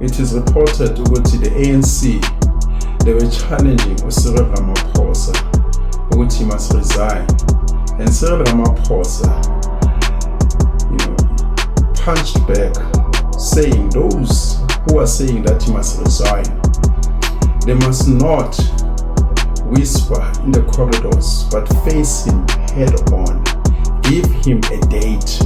it is reported ukuthi the ANC, they were challenging Cyril Ramaphosa ukuthi he must resign. And Cyril Ramaphosa, punched back, saying those who are saying that he must resign, they must not whisper in the corridors, but face him head on. Give him a date.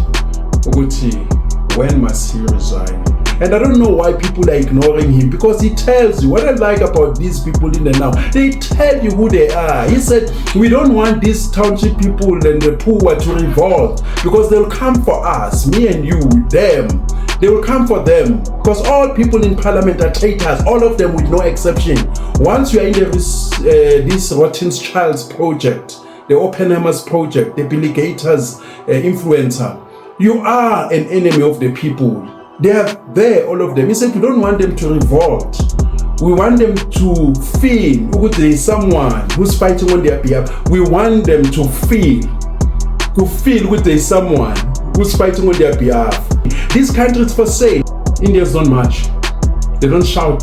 When must he resign? And I don't know why people are ignoring him, because he tells you, what I like about these people in the now, they tell you who they are. He said, we don't want these township people and the poor to revolt, because they'll come for us, me and you, them. They will come for them, because all people in parliament are traitors, all of them with no exception. Once you are in this Rothschild's project, the Oppenheimer's project, the Billy Gators influencer, you are an enemy of the people. They are there, all of them. He said we don't want them to revolt. We want them to feel there is someone who's fighting on their behalf. We want them to feel there is someone who's fighting on their behalf. These countries for sale. Indians don't march. They don't shout.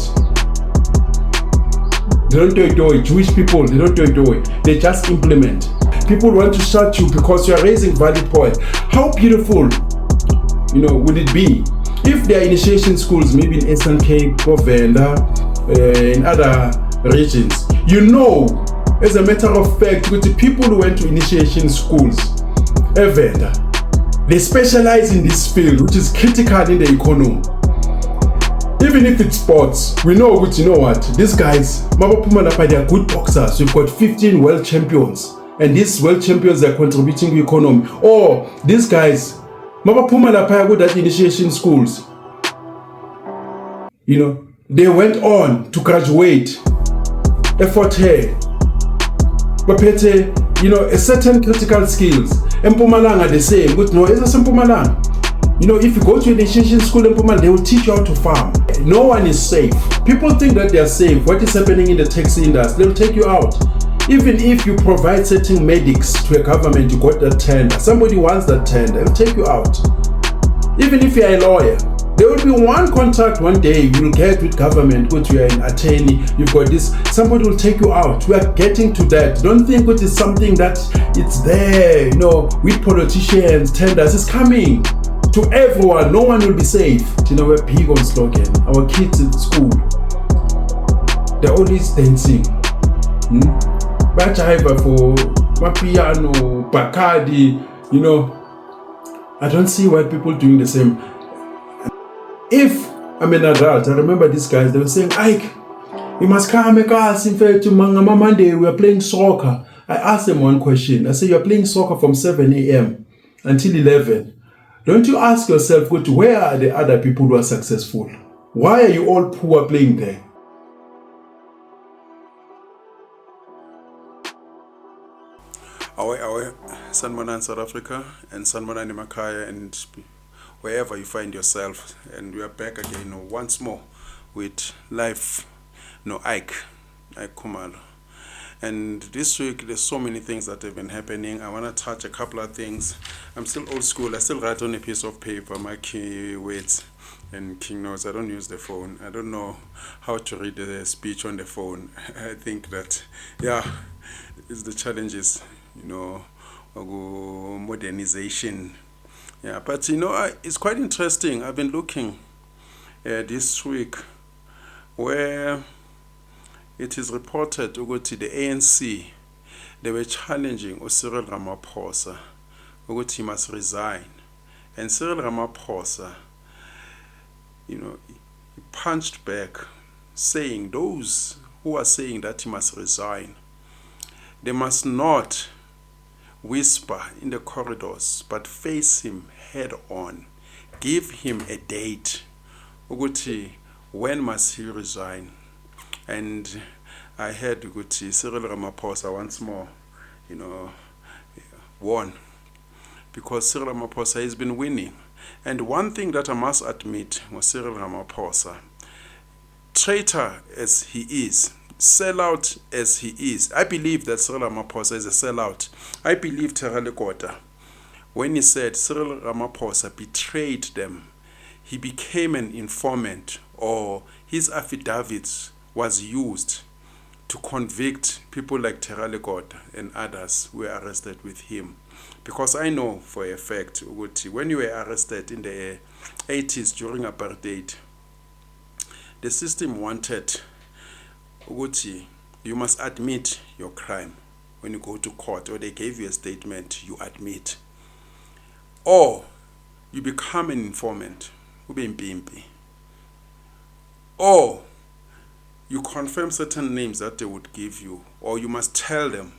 They don't do it. Jewish people, they don't do it. They just implement. People want to shut you because you are raising valid point. How beautiful, would it be if there are initiation schools, maybe in Eastern Cape, Govenda, in other regions? As a matter of fact, with the people who went to initiation schools, Venda, they specialize in this field, which is critical in the economy. Even if it's sports, we know what, these guys, they are good boxers. We've got 15 world champions, and these world champions are contributing to the economy. Or these guys, good at initiation schools. They went on to graduate. Effort here. But a certain critical skills. Mpumalanga are the same. But no, it's a Mpumalanga. If you go to initiation school in Mpumalanga, they will teach you how to farm. No one is safe. People think that they are safe. What is happening in the taxi industry? They'll take you out. Even if you provide certain medics to a government, you got that tender. Somebody wants that tender, they'll take you out. Even if you're a lawyer, there will be one contract one day you'll get with government, which you are an attorney, you've got this, somebody will take you out. We are getting to that. Don't think it is something that it's there, with politicians, tenders. It's coming to everyone. No one will be safe. We're big on slogan. Our kids at school, they're always dancing. Bachiva for Mapiano, Bacardi, I don't see white people doing the same. If I'm an adult, I remember these guys, they were saying, Ike, you must come make us in fact to Mangama Monday, we are playing soccer. I asked them one question. I said, you're playing soccer from 7 a.m. until 11. Don't you ask yourself, where are the other people who are successful? Why are you all poor playing there? Awe, Sanbonani South Africa, and Sanbonani Makaya, and wherever you find yourself. And we are back again once more with live, Ike Khumalo. And this week, there's so many things that have been happening. I want to touch a couple of things. I'm still old school. I still write on a piece of paper, my key words and king notes. I don't use the phone. I don't know how to read the speech on the phone. I think that, it's the challenges, modernization. But it's quite interesting. I've been looking this week where it is reported to go to the ANC. They were challenging Cyril Ramaphosa that he must resign. And Cyril Ramaphosa, he punched back, saying those who are saying that he must resign, they must not whisper in the corridors, but face him head on. Give him a date. When must he resign? And I heard Cyril Ramaphosa once more, won. Because Cyril Ramaphosa has been winning. And one thing that I must admit was Cyril Ramaphosa, traitor as he is, sellout as he is. I believe that Cyril Ramaphosa is a sellout. I believe Terra Lekota, when he said Cyril Ramaphosa betrayed them, he became an informant, or his affidavits was used to convict people like Teralekoda and others who were arrested with him. Because I know for a fact, when you were arrested in the 80s during apartheid, the system wanted you must admit your crime when you go to court, or they gave you a statement, you admit. Or you become an informant, or you confirm certain names that they would give you, or you must tell them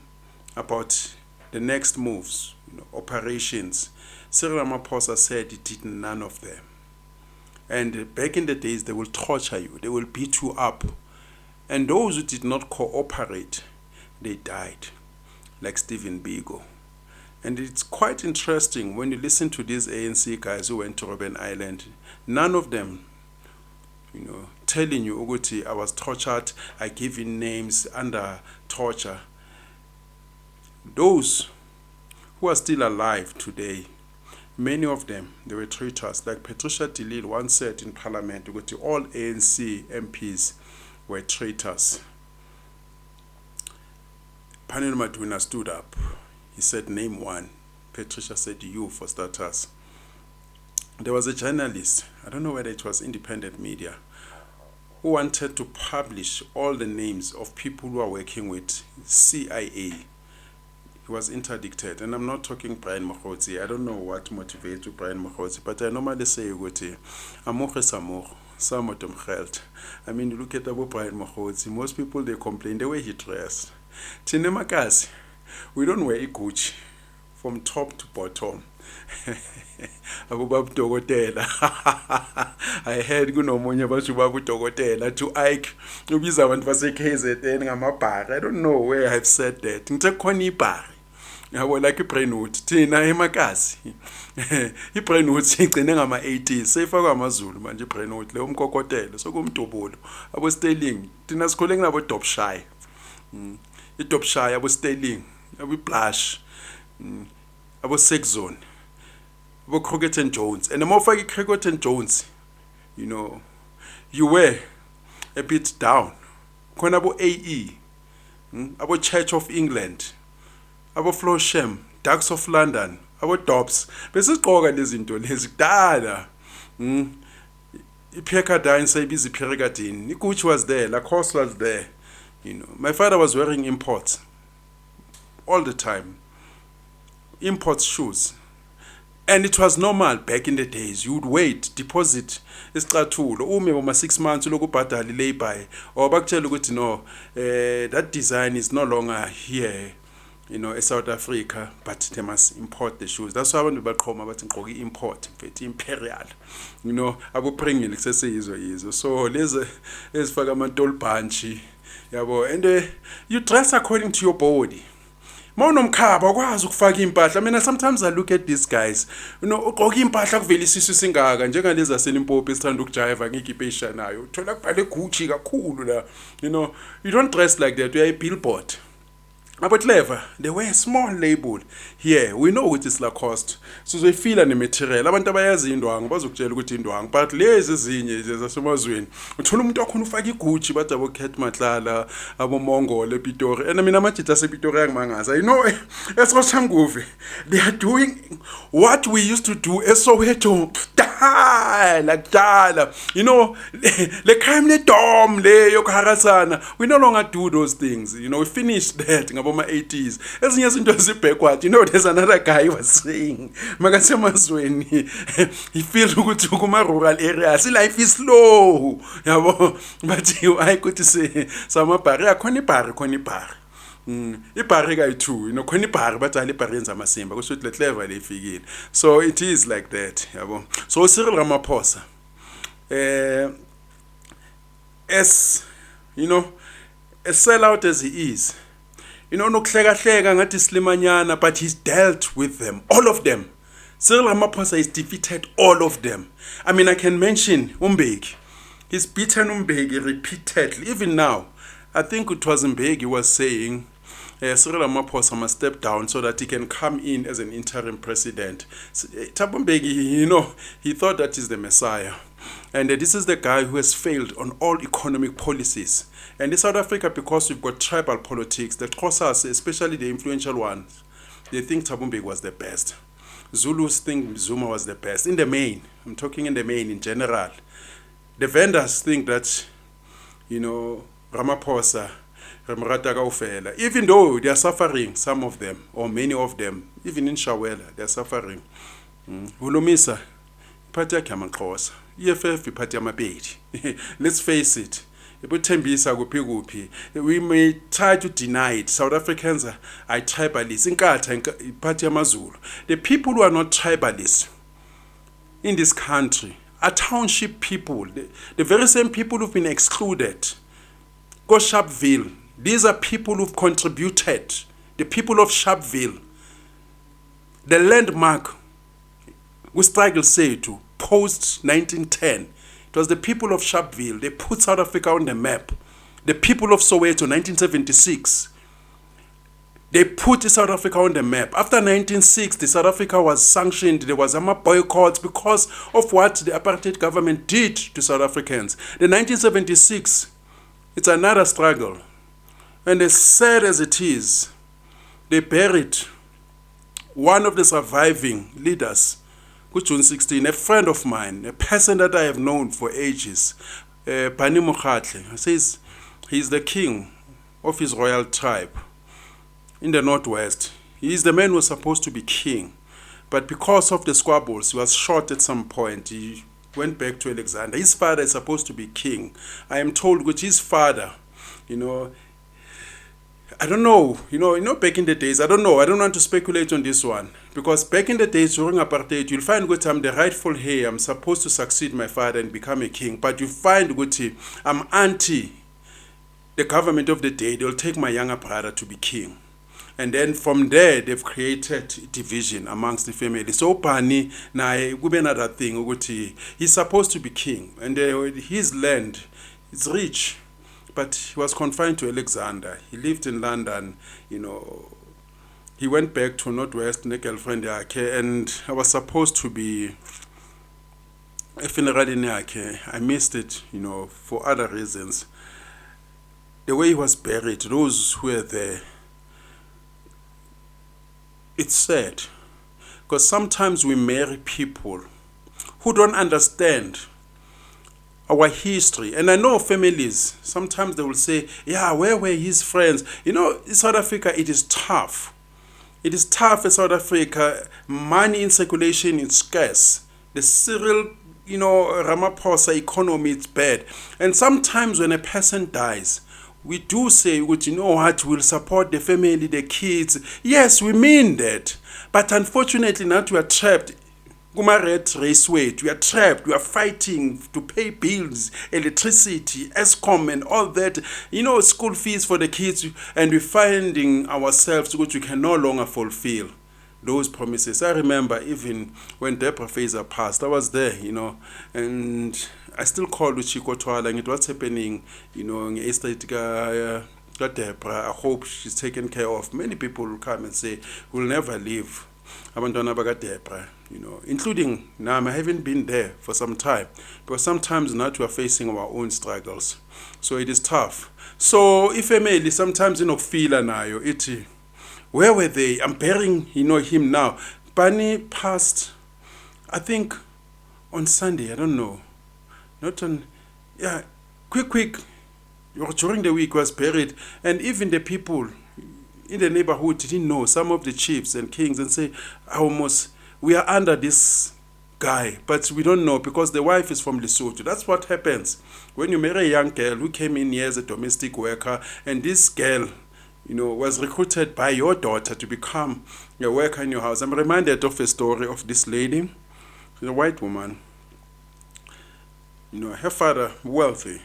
about the next moves, operations. Cyril Ramaphosa said he did none of them. And back in the days, they will torture you, they will beat you up. And those who did not cooperate, they died, like Stephen Biko. And it's quite interesting when you listen to these ANC guys who went to Robben Island, none of them, telling you, I was tortured, I gave you names under torture. Those who are still alive today, many of them, they were traitors. Like Patricia de Lille once said in Parliament, all ANC MPs were traitors. Panel Maduna stood up. He said, name one. Patricia said, you for starters. There was a journalist, I don't know whether it was independent media, who wanted to publish all the names of people who are working with CIA. He was interdicted. And I'm not talking Brian Mokgotsi. I don't know what motivates Brian Mokgotsi, but I normally say, Amoge Samogo. I mean, you look at Abu Brian Mokgotsi, most people, they complain the way he dressed. Tinemakasi, we don't wear Gucci from top to bottom. Abu Babu Togotela. I heard Gunomonya Babu Togotela to Ike. Ubiza want was a KZN Gamapar. I don't know where I've said that. It's a Konibar. I would like a prenute. Tina Emakasi. He prenute saying ama 80s. Say for Amazul, man, you prenute. Leum Cocotel. So come to Bolo. I was telling. Tina's calling about top shy. The top shy, I was telling. I will blush. I was sex zone. I was Crockett and Jones. And the more I Crockett and Jones, you were a bit down. Konabo AE. About Church of England. About Flowsham, Ducks of London, about Dobbs. Besiqoka lezi zinto lezi kudala. Ipheka dine sayibiza ipherekadini. Igucci was there, Lacoste was there. My father was wearing imports all the time. Import shoes. And it was normal back in the days. You would wait, deposit isicathulo. Ume boma 6 months lokubhadala ilay-by. Or bakutshela ukuthi no, that design is no longer here. In South Africa, but they must import the shoes. That's why abantu baqhoma bathi ngqoka import, mfethu imperial. Abupringile kuseseyizwe. So lezi ezifaka amantolbhanchi, yabo, and you dress according to your body. Mawunomkhaba ukwazi ukufaka impahla. I mean, sometimes I look at these guys, ugqoka impahla kuvela isisu singaka njengalezi zaselimpopo esithanda ukujiva ngikhiphe ishanayo. Uthola kubhale Gucci kakhulu la. You don't dress like that. You are a billboard. But clever, they wear a small label here. We know it is Lacoste. So they feel the material. Abantu abayazi indwangu bazokutshela ukuthi indwangu. But lezi ezinye zasemazweni. Uthola umuntu wakhona ufaka iGucci bathi abo Cat Matlala, abo Mongole Pitori. And mina amajita asePitori angimangaza. Esoshanguve. They are doing what we used to do eSoweto. Like dala. Le crime le dom le yokuharasana. We no longer do those things. We finished that. About my 80s. As years into the backward, there's another guy who was saying, Magasemasweni, he feels good to come rural areas. Life is slow. But I could say, some barrier, conipar. Ipariga too, conipar, but I parents are same, because it's clever they figure. So it is like that. So Cyril Ramaphosa, as sellout as he is. Nokuhleka-hleka ngathi Slimanyana, but he's dealt with them, all of them. Cyril Ramaphosa has defeated all of them. I mean, I can mention Umbeki. He's beaten Umbeki repeatedly. Even now, I think it was Umbeki was saying, Cyril Ramaphosa must step down so that he can come in as an interim president. Thabo Mbeki, he thought that he's the Messiah. And this is the guy who has failed on all economic policies. And in South Africa, because we've got tribal politics, the Xhosas, especially the influential ones, they think Thabo Mbeki was the best. Zulus think Zuma was the best. In the main, I'm talking in the main, in general. The vendors think that, Ramaphosa, even though they are suffering, some of them, or many of them, even in Shawela, they are suffering. Hulumisa, iphathi yakhe yamaXhosa, EFF iphathi yamapedi. Let's face it. We may try to deny it. South Africans are tribalists. The people who are not tribalists in this country are township people. The very same people who've been excluded. Go Sharpeville. These are people who've contributed. The people of Sharpeville. The landmark we struggle say to post 1910. It was the people of Sharpeville. They put South Africa on the map. The people of Soweto, 1976. They put South Africa on the map. After 1960, South Africa was sanctioned. There was a boycott because of what the apartheid government did to South Africans. The 1976, it's another struggle. And as sad as it is, they buried one of the surviving leaders, June 16, a friend of mine, a person that I have known for ages, Pani Mokhatle, says he's the king of his royal tribe in the Northwest. He is the man who was supposed to be king. But because of the squabbles, he was shot at some point. He went back to Alexander. His father is supposed to be king. I am told which his father, I don't know, back in the days, I don't know, I don't want to speculate on this one. Because back in the days during apartheid, you'll find that I'm the rightful heir, I'm supposed to succeed my father and become a king. But you find that I'm anti the government of the day, they'll take my younger brother to be king. And then from there, they've created division amongst the family. So Pani, now, will be another thing, he's supposed to be king. And his land is rich. But he was confined to Alexander. He lived in London, He went back to Northwest, a girlfriend, and I was supposed to be a funeral in I missed it, for other reasons. The way he was buried, those who were there, it's sad. Because sometimes we marry people who don't understand our history. And I know families, sometimes they will say, yeah, where were his friends? In South Africa, it is tough. It is tough in South Africa. Money in circulation is scarce. The Cyril, Ramaphosa economy is bad. And sometimes when a person dies, we do say, we'll support the family, the kids. Yes, we mean that. But unfortunately, now we are trapped. Red raceway, we are trapped, we are fighting to pay bills, electricity, ESCOM and all that, school fees for the kids, and we're finding ourselves which we can no longer fulfill those promises. I remember even when Deborah Fraser passed, I was there, and I still call Uchiko Twala, and it was happening, in estate Deborah. I hope she's taken care of. Many people will come and say, we'll never leave abantwana bakaDeborah, including now. I haven't been there for some time, but sometimes now we are facing our own struggles, so it is tough. So if family sometimes feel nayo iti, where were they? I'm burying him now. Pani passed, I think, on Sunday. I don't know, not on, quick. During the week was buried, and even the people in the neighborhood didn't know, some of the chiefs and kings, and say, we are under this guy, but we don't know because the wife is from Lesotho. That's what happens when you marry a young girl who came in here as a domestic worker, and this girl, was recruited by your daughter to become a worker in your house. I'm reminded of a story of this lady, she's a white woman. Her father, wealthy.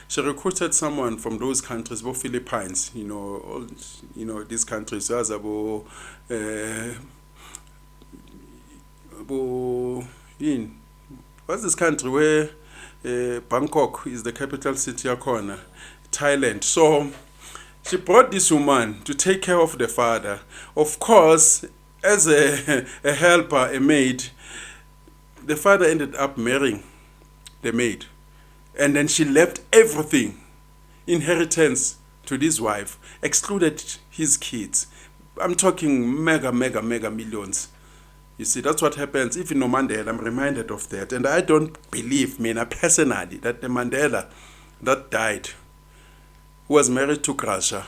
She recruited someone from those countries, both Philippines, these countries, what's this country where Bangkok is the capital city of Thailand. So She brought this woman to take care of the father. Of course, as a helper, a maid, the father ended up marrying the maid. And then she left everything, inheritance, to this wife, excluded his kids. I'm talking mega millions. You see, that's what happens. Even no Mandela, I'm reminded of that. And I don't believe, personally, that the Mandela that died, who was married to Gracia,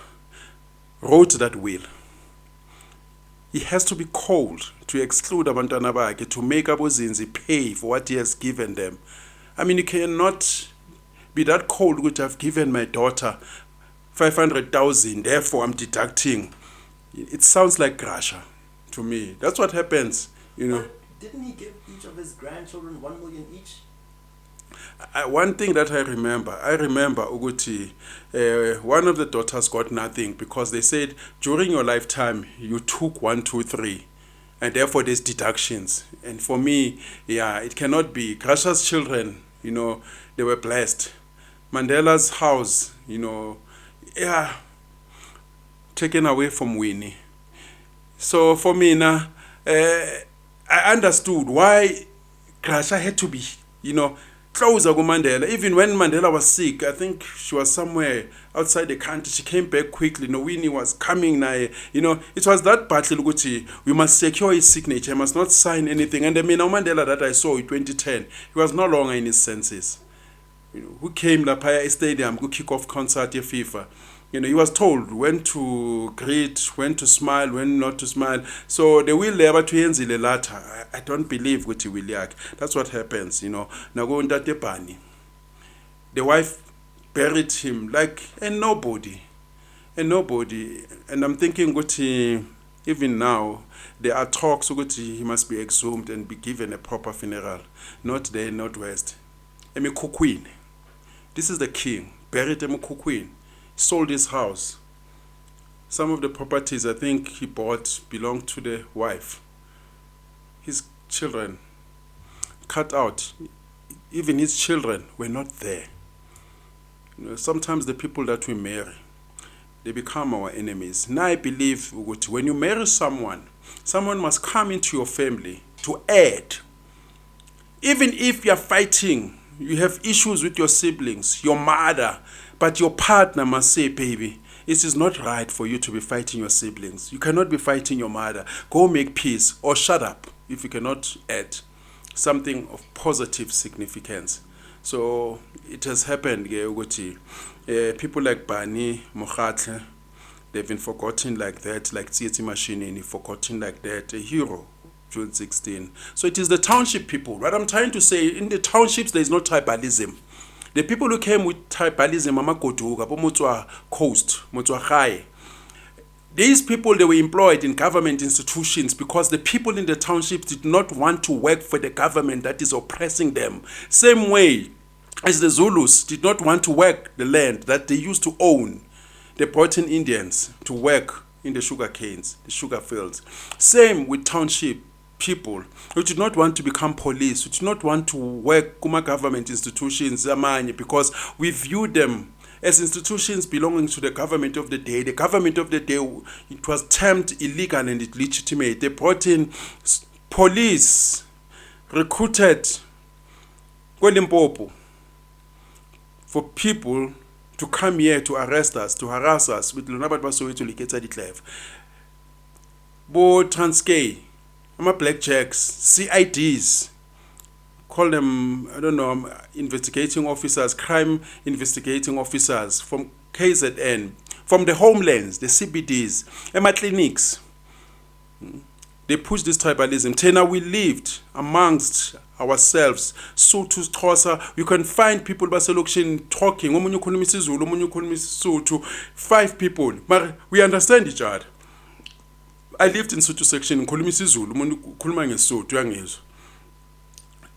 wrote that will. He has to be called to exclude abantwana bakhe, to make abozinzi pay for what he has given them. I mean, you cannot be that cold, which I've given my daughter 500,000, therefore I'm deducting. It sounds like Gracia to me. That's what happens, you know. But didn't he give each of his grandchildren 1 million each? One thing that I remember, Uguti, one of the daughters got nothing because they said during your lifetime you took 1, 2, 3, and therefore there's deductions. And for me, yeah, it cannot be. Gracia's children, you know, they were blessed. Mandela's house, you know, yeah, taken away from Winnie. So for me now, I understood why Gracia had to be, you know, closer to Mandela. Even when Mandela was sick, I think she was somewhere outside the country. She came back quickly. No, Winnie was coming now. You know, it was that battle. We must secure his signature. He must not sign anything. And the Mandela that I saw in 2010, he was no longer in his senses. You know, who came to Lapaya Stadium to kick off concert at FIFA. You know, he was told when to greet, when to smile, when not to smile. So the will never to enzile later. I don't believe what he will yak. That's what happens, you know. Now go into the pani. The wife buried him like a nobody. A nobody. And I'm thinking what even now there are talks what he must be exhumed and be given a proper funeral. Not there, not west. Emikukwin. This is the king. Buried Emikukwin. Sold his house. Some of the properties I think he bought belonged to the wife. His children cut out. Even his children were not there. You know, sometimes the people that we marry, they become our enemies. Now I believe when you marry someone, someone must come into your family to add. Even if you're fighting, you have issues with your siblings, your mother, but your partner must say, baby, it is not right for you to be fighting your siblings. You cannot be fighting your mother. Go make peace or shut up if you cannot add something of positive significance. So it has happened, people like Bani, Mokhatle, they've been forgotten like that, like Tsietsi Mashinini, forgotten like that, a hero, June 16. So it is the township people. What I'm trying to say, in the townships, there is no tribalism. The people who came with tribalism, Amakoduga, Motswa Coast, Motswa High, these people, they were employed in government institutions because the people in the townships did not want to work for the government that is oppressing them. Same way as the Zulus did not want to work the land that they used to own. They brought in Indians to work in the sugar canes, the sugar fields. Same with township people who did not want to become police, who did not want to work in government institutions, because we view them as institutions belonging to the government of the day. The government of the day, it was termed illegal and illegitimate. They brought in police, recruited Limpopo for people to come here to arrest us, to harass us with Lunabat Basoweto Liketa Diclev. Bo Transkei, blackjacks, CIDs, call them, I don't know, investigating officers, crime investigating officers from KZN, from the homelands, the CBDs, clinics. They push this tribalism. Tena, we lived amongst ourselves. So to Xhosa, you can find people baselokshin talking. Omunye ukhuluma isiZulu, omunye ukhuluma isiSotho. 5 people. But we understand each other. I lived in Sotho section, ngikhuluma isiZulu, umuntu ukhuluma ngeSotho uyangizwa.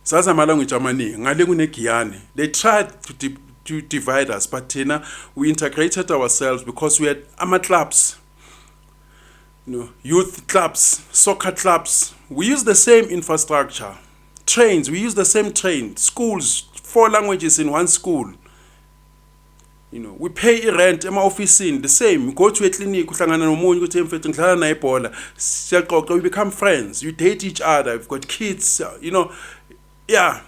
Sasa amalanguage amaningi, ngale kuneGiyane. They tried to divide us, but thina we integrated ourselves because we had clubs. You know, youth clubs, soccer clubs. We use the same infrastructure. Trains, we use the same train. Schools, 4 languages in one school. You know, we pay rent ema-ofisini, the same. We go to a clinic, uhlangana nomunye ukuthi mfethu ngidlala naye ibhola, siyaxoxa, we become friends, you date each other, we've got kids, you know, yeah,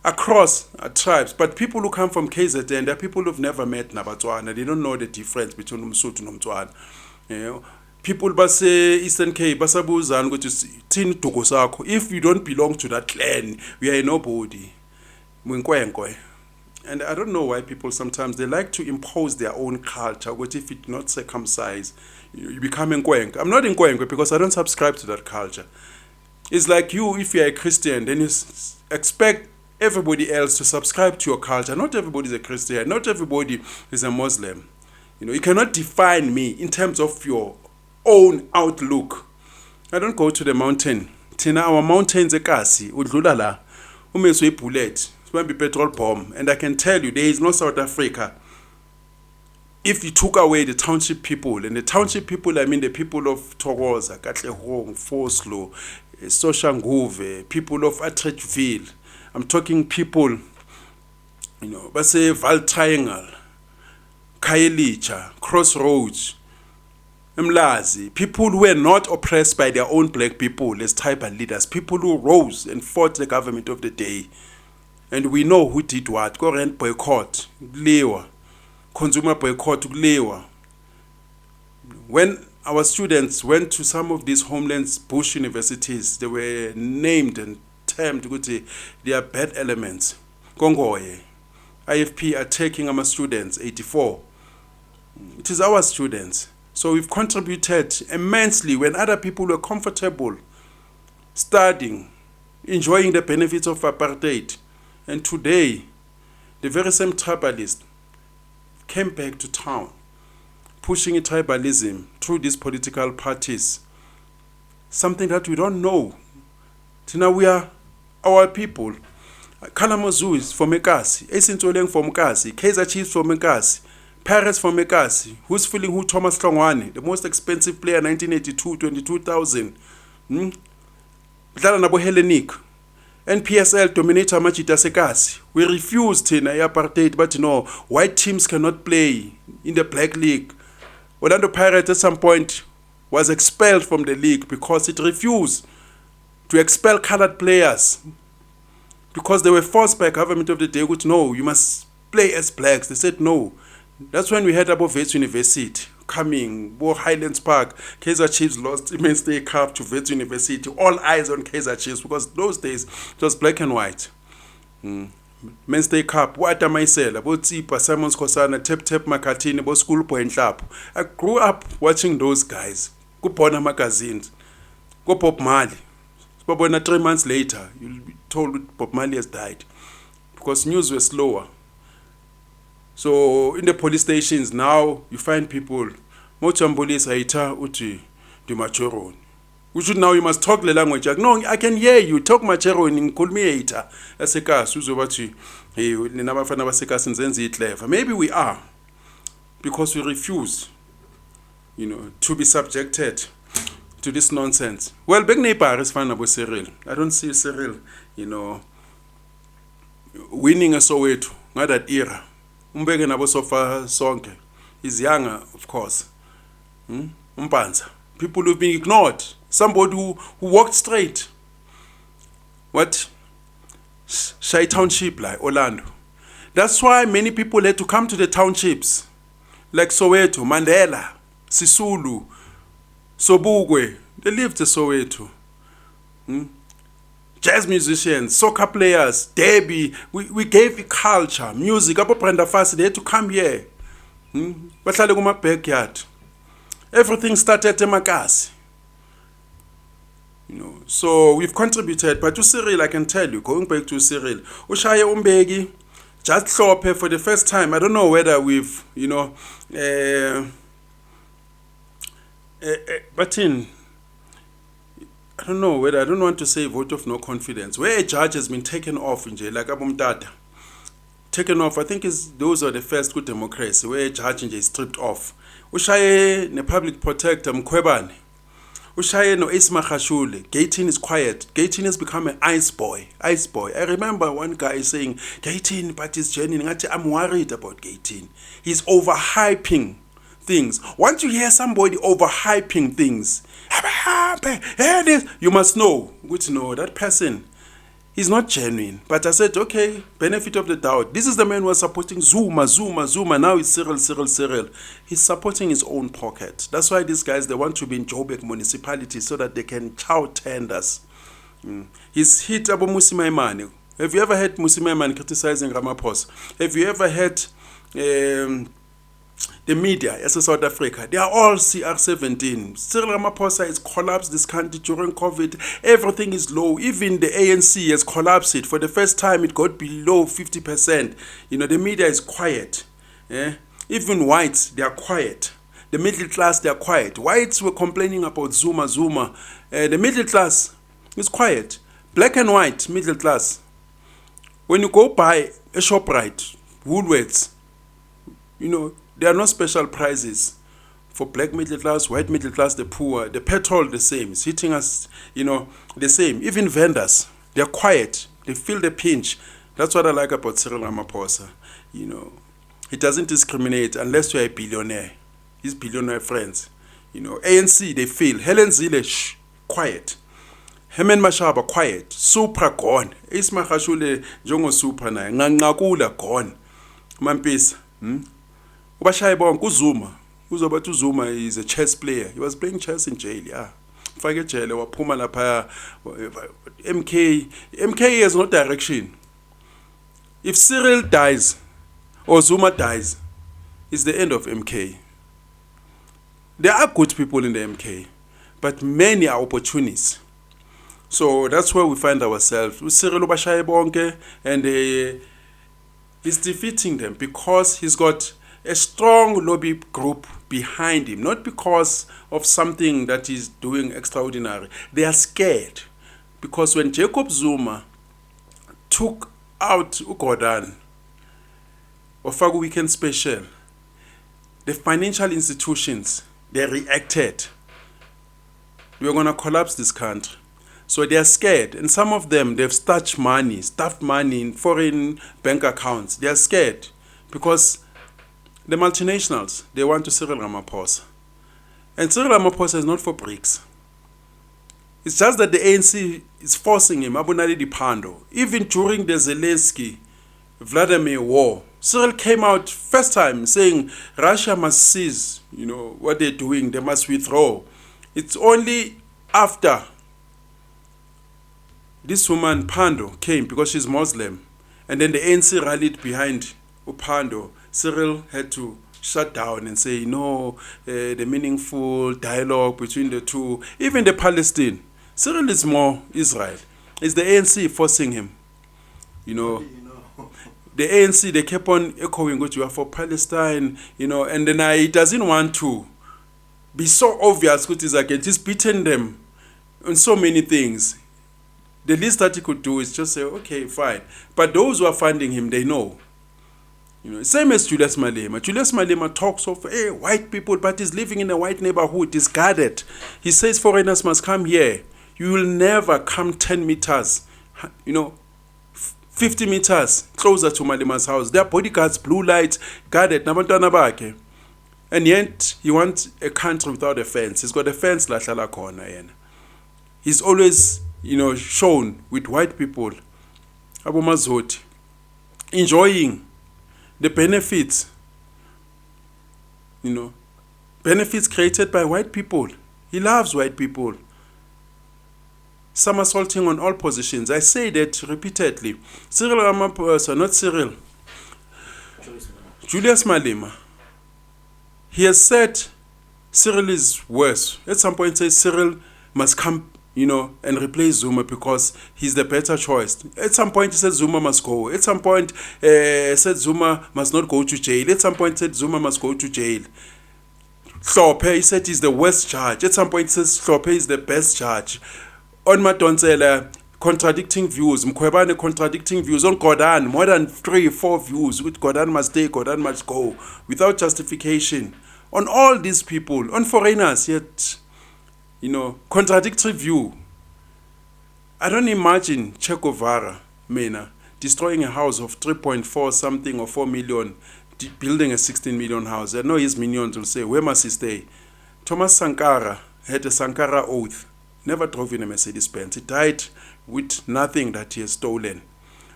across tribes. But people who come from KZN, they're people who've never met Nabatswana. They don't know the difference between Umsuthu and Umtswana. You know, people base Eastern Cape, basabuzana ukuthi thini dugo sakho. If you don't belong to that clan, we are nobody. Mwinkwenkwe. And I don't know why people sometimes, they like to impose their own culture. But if it's not circumcised, you become Nkwenkwe. I'm not Nkwenkwe because I don't subscribe to that culture. It's like you, if you're a Christian, then you expect everybody else to subscribe to your culture. Not everybody is a Christian. Not everybody is a Muslim. You know, you cannot define me in terms of your own outlook. I don't go to the mountain. Tina, our mountains ekasi, udlula la, umeswe bullet. Be petrol bomb, and I can tell you there is no South Africa if you took away the township people. And the township people, I mean the people of Thokoza, Katlehong, Foslo, Soshanguve, people of Atteridgeville. I'm talking people, you know, but say Val Triangle, Khayelitsha, Crossroads, Mlazi, people who were not oppressed by their own black people as tribal leaders, people who rose and fought the government of the day. And we know who did what. Go rent boycott, kulewa. Consumer boycott, kulewa. When our students went to some of these homeland bush universities, they were named and termed ukuthi they are bad elements. Kongoye. IFP are taking our students, 84. It is our students. So we've contributed immensely when other people were comfortable, studying, enjoying the benefits of apartheid. And today, the very same tribalists came back to town, pushing tribalism through these political parties. Something that we don't know. Tina, we are our people. Kalamazoo is from Ekasi, Esintoleng from Ekasi, Kaizer Chiefs from Ekasi, Paris from Ekasi. Who's feeling who? Thomas Tlongwane, the most expensive player, 1982, 22,000. Dlala nabo Hellenic. NPSL dominator Machita Sekasi. We refused in apartheid, but you know, white teams cannot play in the black league. Orlando Pirates at some point was expelled from the league because it refused to expel colored players because they were forced by government of the day, which no, you must play as blacks. They said no. That's when we had about Wits University coming, Highlands Park. Kaizer Chiefs lost Immense Day Cup to Wits University. All eyes on Kaizer Chiefs because those days it was black and white. Men's Day Cup, Wata Maisela, Botsipa, Simon Skosana, Tep Makatini, Bo School Point Lap. I grew up watching those guys. Go Pona magazines. Go Bob Marley. But when 3 months later, you'll be told Bob Marley has died because news was slower. So in the police stations now, you find people, Mochamboli Saita Uti Dumachoroni. Which now you must talk the language. No, I can hear you. Talk Machoroni in Kulmieta. Aseka, Suzobachi, Ninabafana Sekas and Zenzi Clever. Maybe we are. Because we refuse, you know, to be subjected to this nonsense. Well, big neighbor is fine about Cyril. I don't see Cyril, you know, winning a Soweto, not that era. Umbeke nabo sofa sonke. He's younger, of course. Umpanza. People who've been ignored. Somebody who walked straight. What? Shy Township like Orlando. That's why many people had to come to the townships. Like Soweto, Mandela, Sisulu, Sobugwe. They lived in Soweto. Jazz musicians, soccer players, Debbie, we gave it culture, music. Apo Brenda Fassi, they had to come here. Bahlale kuma backyard. Everything started at Makasi. You know, so we've contributed. But to Cyril, I can tell you, going back to Cyril, Ushaye Umbegi, just Hlophe for the first time. I don't know whether we've, you know, but in. I don't know whether, I don't want to say vote of no confidence. Where a judge has been taken off in jail, like Abumdada. Taken off, I think those are the first good democracy, where a judge in jail is stripped off. Ushaye ne public protector Mkhwebane. Ushaye no Ace Magashule. Gayton is quiet. Gayton has become an ice boy. Ice boy. I remember one guy saying, Gayton, but it's genuine. I'm worried about Gayton. He's overhyping things. Once you hear somebody overhyping things, you must know, which no, that person is not genuine. But I said, okay, benefit of the doubt. This is the man who was supporting Zuma. Now it's Cyril. He's supporting his own pocket. That's why these guys, they want to be in Joburg municipality so that they can chow tenders. He's hit Abu Musimaimane. Have you ever heard Musimaimane criticizing Ramaphosa? Have you ever heard the media as South Africa? They are all CR17. Cyril Ramaphosa has collapsed this country during COVID. Everything is low. Even the ANC has collapsed it. For the first time, it got below 50%. The media is quiet. Even whites, they are quiet. The middle class, they are quiet. Whites were complaining about Zuma. The middle class is quiet. Black and white, middle class. When you go buy a ShopRite, Woolworths, there are no special prices for black middle class, white middle class, the poor. The petrol, the same. It's hitting us, the same. Even vendors, they're quiet. They feel the pinch. That's what I like about Cyril Ramaphosa. He doesn't discriminate unless you're a billionaire. His billionaire friends. ANC, they feel. Helen Zille, shh, quiet. Hemen Mashaba, quiet. Supra, gone. Isma Khashule, Jongo Supra, Ngakula, gone. Mampis, Ubashai Bon, Zuma. Uzoba Zuma is a chess player. He was playing chess in jail, yeah. Fage jail, or Puma Lapa, MK has no direction. If Cyril dies, or Zuma dies, it's the end of MK. There are good people in the MK, but many are opportunists. So that's where we find ourselves. Cyril Ubashai Bonke, and he's defeating them because he's got a strong lobby group behind him, not because of something that he's doing extraordinary. They are scared because when Jacob Zuma took out Ugodan or Fagu Weekend Special, the financial institutions, they reacted. We're going to collapse this country. So they are scared. And some of them, they've stuffed money in foreign bank accounts. They are scared because the multinationals, they want to Cyril Ramaphosa. And Cyril Ramaphosa is not for BRICS. It's just that the ANC is forcing him, Abunali Dipando. Even during the Zelensky-Vladimir war, Cyril came out first time saying Russia must cease, what they're doing, they must withdraw. It's only after this woman, Pando, came because she's Muslim, and then the ANC rallied behind Upando. Cyril had to shut down and say, no, the meaningful dialogue between the two, even the Palestine. Cyril is more Israel. It's the ANC forcing him. The ANC, they kept on echoing what you are for Palestine, and then he doesn't want to be so obvious what is against. He's beaten them on so many things. The least that he could do is just say, okay, fine. But those who are funding him, they know. Same as Julius Malema. Julius Malema talks of white people, but he's living in a white neighborhood. He's guarded. He says foreigners must come here. You will never come 10 meters, 50 meters closer to Malema's house. There are bodyguards, blue lights, guarded. And yet, he wants a country without a fence. He's got a fence la hlala khona yena. He's always, shown with white people, Abomazoti, enjoying the benefits, benefits created by white people. He loves white people. Somersaulting on all positions. I say that repeatedly. Cyril Ramaphosa, not Cyril. Julius Malema. He has said Cyril is worse. At some point, says Cyril must come, and replace Zuma because he's the better choice. At some point, he said Zuma must go. At some point, said Zuma must not go to jail. At some point, said Zuma must go to jail. Hlophe, he said he's the worst judge. At some point, he says Hlophe is the best judge. On Madonsela, contradicting views. Mkhwebane contradicting views. On Gordhan, more than 3-4 views. With Gordhan must stay, Gordhan must go. Without justification. On all these people, on foreigners, yet, contradictory view. I don't imagine Che Guevara, Mena, destroying a house of 3.4 something or 4 million, building a 16 million house. I know his minions will say, where must he stay? Thomas Sankara had a Sankara oath, never drove in a Mercedes-Benz. He died with nothing that he has stolen.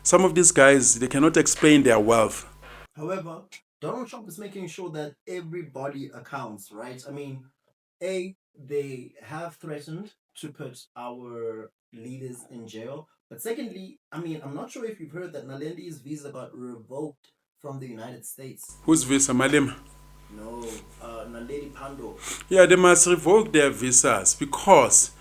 Some of these guys, they cannot explain their wealth. However, Donald Trump is making sure that everybody accounts, right? I mean, they have threatened to put our leaders in jail. But secondly, I mean, I'm not sure if you've heard that Nalendi's visa got revoked from the United States. Whose visa? Malema? No, Naledi Pando. Yeah, they must revoke their visas, because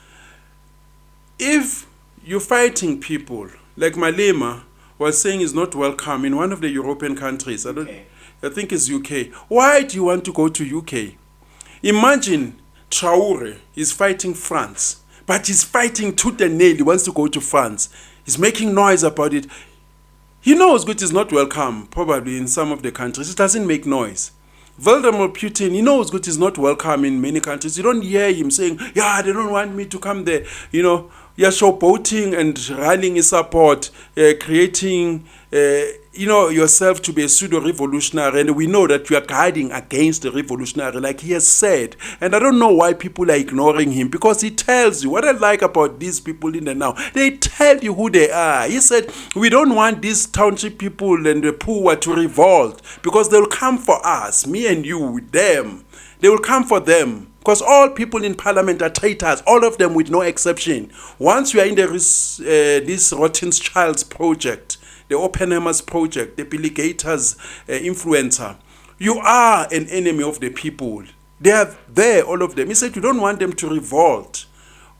if you're fighting people, like Malema was saying is not welcome in one of the European countries, I think it's UK. Why do you want to go to UK? Imagine Traore is fighting France, but he's fighting tooth and nail. He wants to go to France. He's making noise about it. He knows good is not welcome, probably in some of the countries. It doesn't make noise. Vladimir Putin, he knows good is not welcome in many countries. You don't hear him saying, yeah, they don't want me to come there. You're showboating and rallying his support, creating, yourself to be a pseudo-revolutionary. And we know that you are guiding against the revolutionary, like he has said. And I don't know why people are ignoring him, because he tells you, what I like about these people in the now, they tell you who they are. He said, we don't want these township people and the poor to revolt, because they'll come for us, me and you, them. They will come for them. Because all people in parliament are traitors, all of them with no exception. Once you are in this Rothschild's project, the Oppenheimer's project, the Billy Gators influencer, you are an enemy of the people. They are there, all of them. He said, we don't want them to revolt.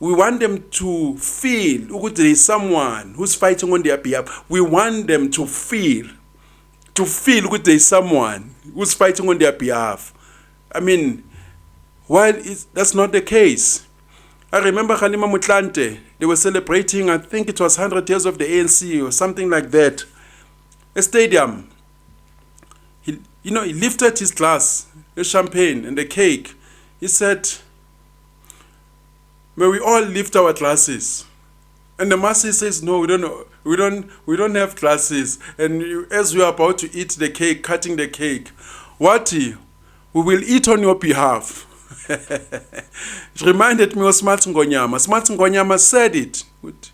We want them to feel there is someone who's fighting on their behalf. We want them to feel there is someone who's fighting on their behalf. I mean, while that's not the case. I remember Kgalema Motlanthe, they were celebrating, I think it was 100 years of the ANC or something like that. A stadium. He lifted his glass, the champagne and the cake. He said, may we all lift our glasses. And the masses says, no, we don't have glasses. And as we are about to eat the cake, cutting the cake, we will eat on your behalf. It reminded me of Smart Ngonyama. Smart Ngonyama said it with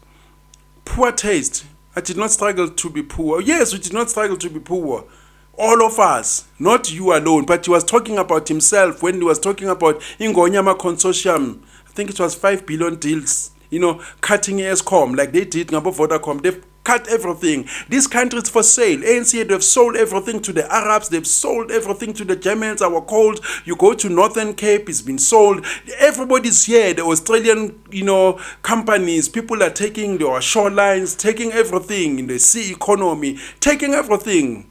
poor taste. I did not struggle to be poor. Yes, we did not struggle to be poor. All of us, not you alone. But he was talking about himself when he was talking about Ngonyama Consortium. I think it was 5 billion deals, cutting Eskom like they did Ngabo Vodacom. They've cut everything. This country is for sale. ANC, they've sold everything to the Arabs. They've sold everything to the Germans. Our cold, you go to Northern Cape, it's been sold. Everybody's here. The Australian, companies, people are taking their shorelines, taking everything in the sea economy, taking everything,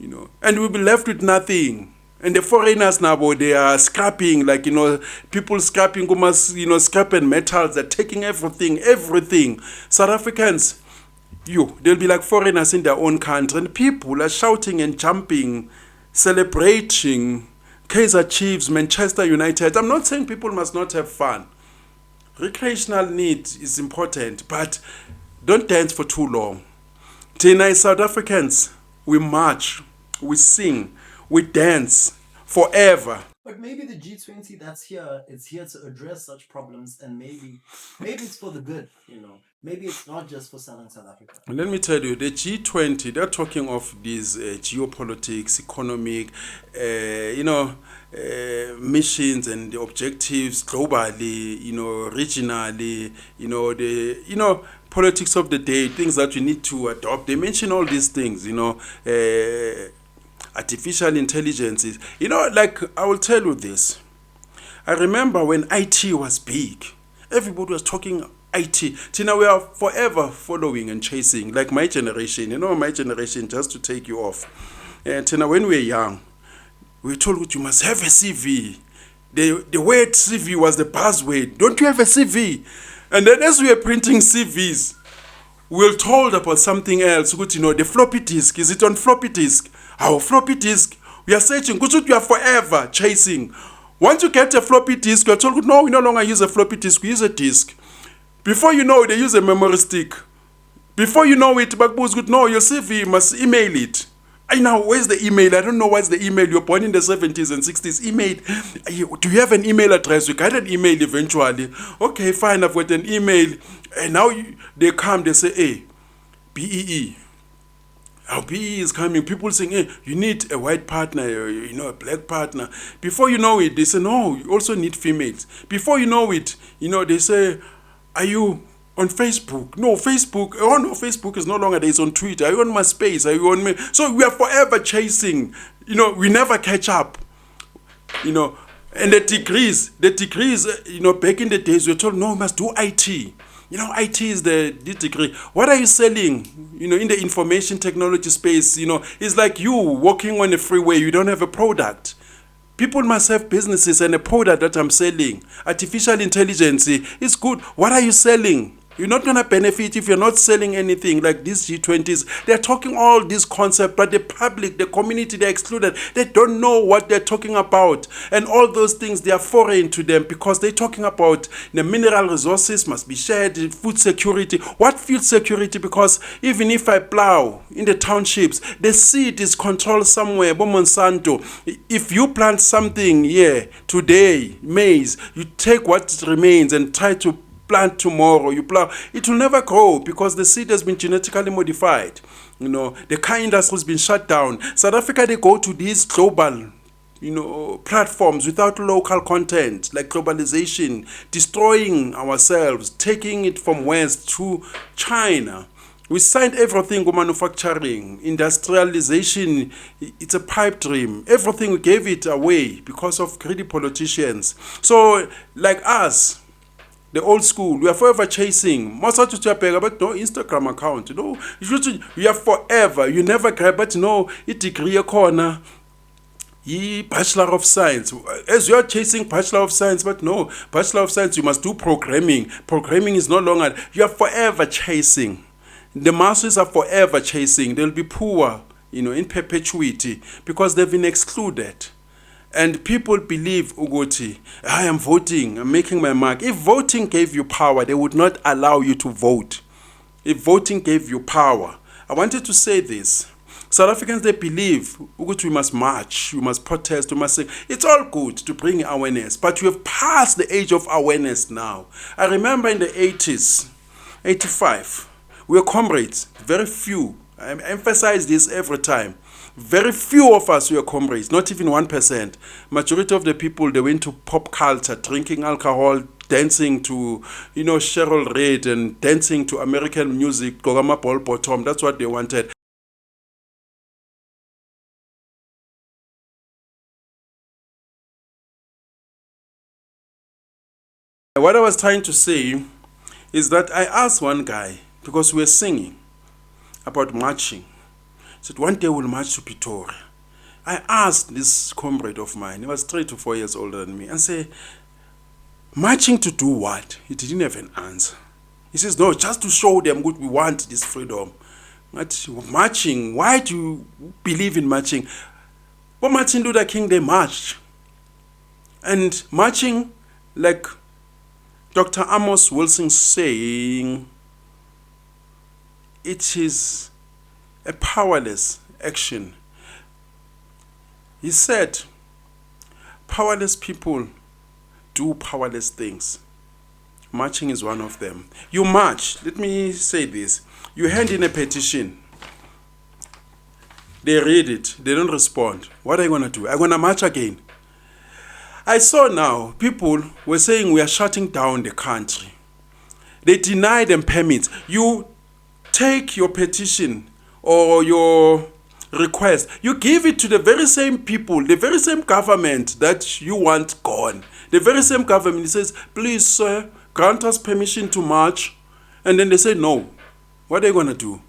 and we'll be left with nothing. And the foreigners now, they are scrapping, people scrapping, scrap and metals. They're taking everything. South Africans, they'll be like foreigners in their own country. And people are shouting and jumping, celebrating Kaizer Chiefs, Manchester United. I'm not saying people must not have fun. Recreational need is important, but don't dance for too long. Tonight, South Africans, we march, we sing, we dance forever. But maybe the G20 that's here is here to address such problems, and maybe it's for the good, Maybe it's not just for South Africa. Let me tell you, the G20, they're talking of these geopolitics, economic, missions and the objectives globally, regionally, the, politics of the day, things that we need to adopt. They mention all these things, artificial intelligence is, I will tell you this. I remember when IT was big, everybody was talking IT. Tina, we are forever following and chasing, like my generation. My generation, just to take you off. Tina, when we were young, we were told you must have a CV. The word CV was the buzzword. Don't you have a CV? And then as we were printing CVs, we were told about something else. The floppy disk. Is it on floppy disk? Our floppy disk. We are searching. We are forever chasing. Once you get a floppy disk, you're told, no, we no longer use a floppy disk, we use a disk. Before you know it, they use a memory stick. Before you know it, Bakbu's good, no, your CV must email it. I know, where's the email? I don't know what's the email. You're born in the 70s and 60s. Email. Do you have an email address? You got an email eventually. Okay, fine, I've got an email. And now they come, they say, hey, BEE. Our BEE is coming. People saying, hey, you need a white partner, a black partner. Before you know it, they say, no, you also need females. Before you know it, they say, are you on Facebook? No, Facebook. Oh no, Facebook is no longer there. It's on Twitter. Are you on my space? Are you on me? So we are forever chasing. We never catch up. And the degrees. Back in the days we were told, no, we must do IT. IT is the degree. What are you selling? In the information technology space, it's like you walking on a freeway. You don't have a product. People must have businesses and a product that I'm selling. Artificial intelligence is good. What are you selling? You're not going to benefit if you're not selling anything like these G20s. They're talking all these concepts, but the public, the community, they're excluded. They don't know what they're talking about. And all those things, they are foreign to them because they're talking about the mineral resources must be shared, food security. What food security? Because even if I plow in the townships, the seed is controlled somewhere, Monsanto. If you plant something here today, maize, you take what remains and try to plant tomorrow, you plow, it will never grow because the seed has been genetically modified. The car industry has been shut down. South Africa, they go to these global platforms without local content, like globalization, destroying ourselves, taking it from West to China. We signed everything with manufacturing, industrialization, it's a pipe dream. Everything we gave it away because of greedy politicians. So, like us, the old school, we are forever chasing. But no Instagram account. You are forever. You never grab, but it degree a corner. Bachelor of Science. As you are chasing Bachelor of Science, but no, Bachelor of Science, you must do programming. Programming is no longer, you are forever chasing. The masses are forever chasing. They'll be poor, in perpetuity because they've been excluded. And people believe, Uguti, I am voting, I'm making my mark. If voting gave you power, they would not allow you to vote. If voting gave you power. I wanted to say this. South Africans, they believe, Uguti, we must march, we must protest, we must say, it's all good to bring awareness, but we have passed the age of awareness now. I remember in the 80s, 85, we were comrades, very few. I emphasize this every time. Very few of us were comrades, not even 1%. Majority of the people, they went to pop culture, drinking alcohol, dancing to, Cheryl Reid and dancing to American music, Gogama Ball Bottom. That's what they wanted. What I was trying to say is that I asked one guy, because we were singing about marching. Said one day we'll march to Pretoria. I asked this comrade of mine, he was 3 to 4 years older than me, and said, marching to do what? He didn't have an answer. He says, no, just to show them good, we want this freedom. But marching, why do you believe in marching? But Martin Luther King, they marched. And marching, like Dr. Amos Wilson saying, it is a powerless action. He said, powerless people do powerless things. Marching is one of them. You march. Let me say this. You hand in a petition. They read it. They don't respond. What are you going to do? I'm going to march again. I saw now people were saying we are shutting down the country. They deny them permits. You take your petition or your request, you give it to the very same people, the very same government that you want gone. The very same government says, please, sir, grant us permission to march. And then they say, no. What are you going to do?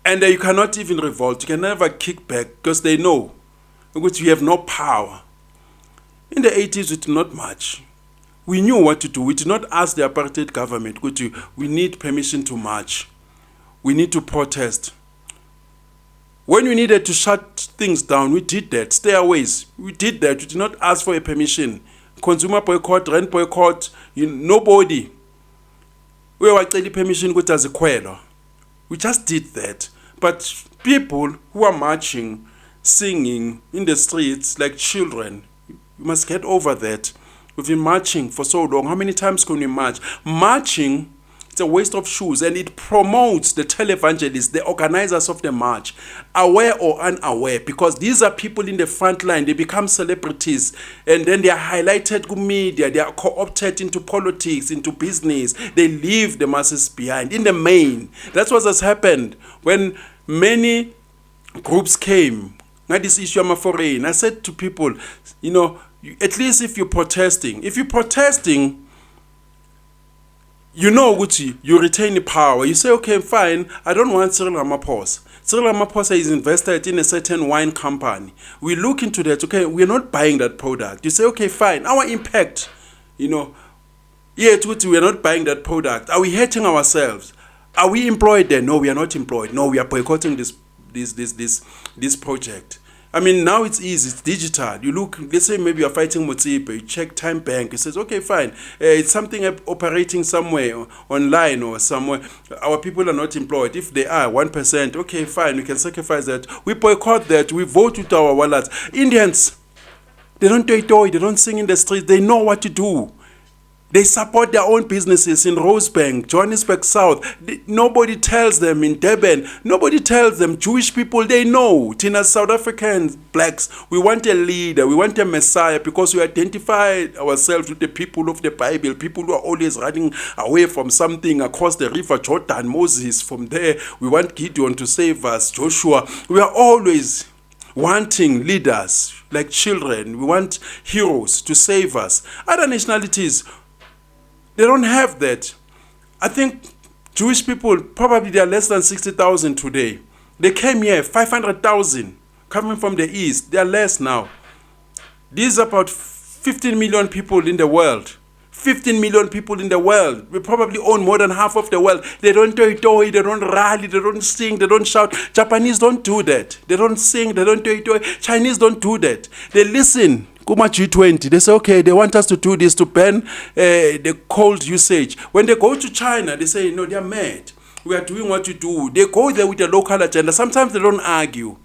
And you cannot even revolt. You can never kick back because they know which you have no power. In the 80s, we did not march. We knew what to do. We did not ask the apartheid government, we need permission to march. We need to protest. When we needed to shut things down, we did that. Stairways, we did that. We did not ask for a permission. Consumer boycott, rent boycott, nobody. We were getting permission to as a quail. We just did that. But people who are marching, singing in the streets like children, you must get over that. We've been marching for so long. How many times can we march? Marching, it's a waste of shoes, and it promotes the televangelists, the organizers of the march, aware or unaware, because these are people in the front line. They become celebrities, and then they are highlighted to media. They are co-opted into politics, into business. They leave the masses behind. In the main, that's what has happened when many groups came. Now this issue I'm foreign. I said to people, at least if you're protesting, you retain the power. You say, okay, fine, I don't want Cyril Ramaphosa. Cyril Ramaphosa is invested in a certain wine company. We look into that, okay, we're not buying that product. You say, okay, fine, our impact, we're not buying that product. Are we hurting ourselves? Are we employed there? No, we are not employed. No, we are boycotting this project. I mean, now it's easy, it's digital. You look, let's say maybe you're fighting Motsepe, you check Time Bank, it says, okay, fine, it's something operating somewhere online or somewhere. Our people are not employed. If they are 1%, okay, fine, we can sacrifice that. We boycott that, we vote with our wallets. Indians, they don't toy, they don't sing in the streets, they know what to do. They support their own businesses in Rosebank, Johannesburg South. Nobody tells them in Durban. Nobody tells them. Jewish people, they know. Tina, South Africans, blacks, we want a leader. We want a Messiah because we identify ourselves with the people of the Bible. People who are always running away from something across the river Jordan, Moses. From there, we want Gideon to save us, Joshua. We are always wanting leaders like children. We want heroes to save us. Other nationalities, they don't have that. I think Jewish people, probably they are less than 60,000 today. They came here, 500,000 coming from the east. They are less now. These are about 15 million people in the world. 15 million people in the world. We probably own more than half of the world. They don't toy, they don't rally, they don't sing, they don't shout. Japanese don't do that. They don't sing, they don't toy. Chinese don't do that. They listen. Kuma G20, they say, okay, they want us to do this to ban the cold usage. When they go to China, they say, no, they're mad. We are doing what you do. They go there with a local agenda. Sometimes they don't argue.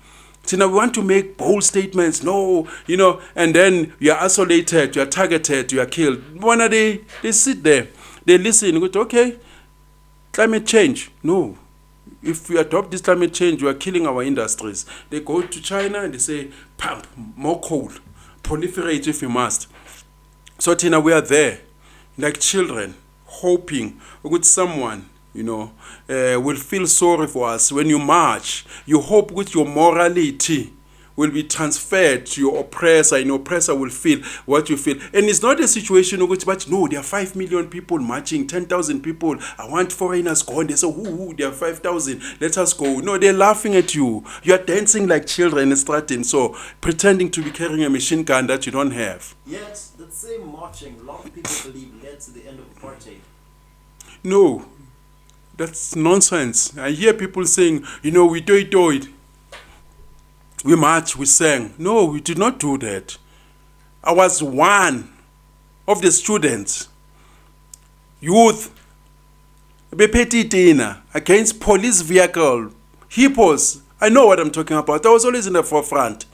So now we want to make bold statements. No, and then you are isolated, you are targeted, you are killed. When are they sit there, they listen, go, okay, climate change. No. If we adopt this climate change, we are killing our industries. They go to China and they say, pump, more coal. Proliferate if you must. So Tina, we are there, like children, hoping with someone, will feel sorry for us. When you march, you hope with your morality will be transferred to your oppressor, and your oppressor will feel what you feel. And it's not a situation of which, but no, there are 5 million people marching, 10,000 people. I want foreigners gone. They say, there are 5,000. Let us go. No, they're laughing at you. You are dancing like children in Stratton, so pretending to be carrying a machine gun that you don't have. Yet, that same marching, a lot of people believe led to the end of apartheid. No, that's nonsense. I hear people saying, we do it. We marched, we sang. No, we did not do that. I was one of the students, youth, against police vehicle, hippos. I know what I'm talking about. I was always in the forefront.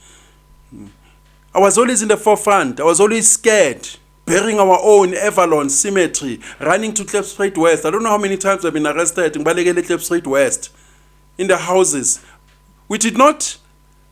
I was always scared. Bearing our own Avalon Cemetery, running to Klipspruit West. I don't know how many times I've been arrested in Klipspruit West, in the houses. We did not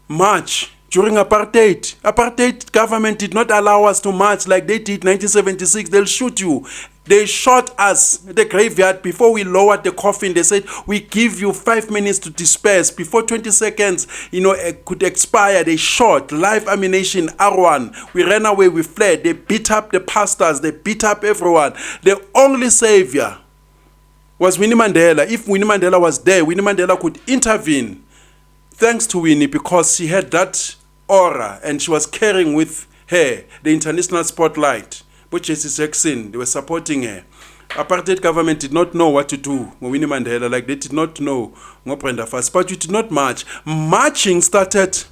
march during apartheid. Apartheid government did not allow us to march like they did 1976. They'll shoot you. They shot us at the graveyard before we lowered the coffin. They said, we give you 5 minutes to disperse. Before 20 seconds, it could expire. They shot live ammunition, R1. We ran away, we fled. They beat up the pastors. They beat up everyone. The only savior was Winnie Mandela. If Winnie Mandela was there, Winnie Mandela could intervene. Thanks to Winnie, because she had that aura and she was carrying with her the international spotlight. But Jesse Jackson, they were supporting her. Apartheid government did not know what to do. Winnie Mandela, like they did not know. Brenda Fast, but you did not march. Marching started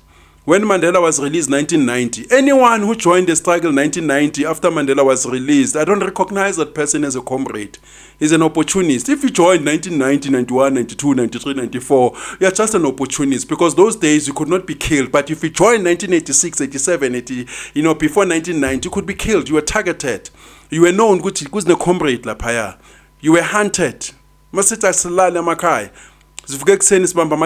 when Mandela was released 1990. Anyone who joined the struggle 1990 after Mandela was released, I don't recognize that person as a comrade. He's an opportunist. If you joined 1990, 91, 92, 93, 94, you're just an opportunist because those days you could not be killed. But if you joined 1986, 87, 80, before 1990, you could be killed. You were targeted. You were known who's the comrade lapaya. You were hunted. Masita salale makai.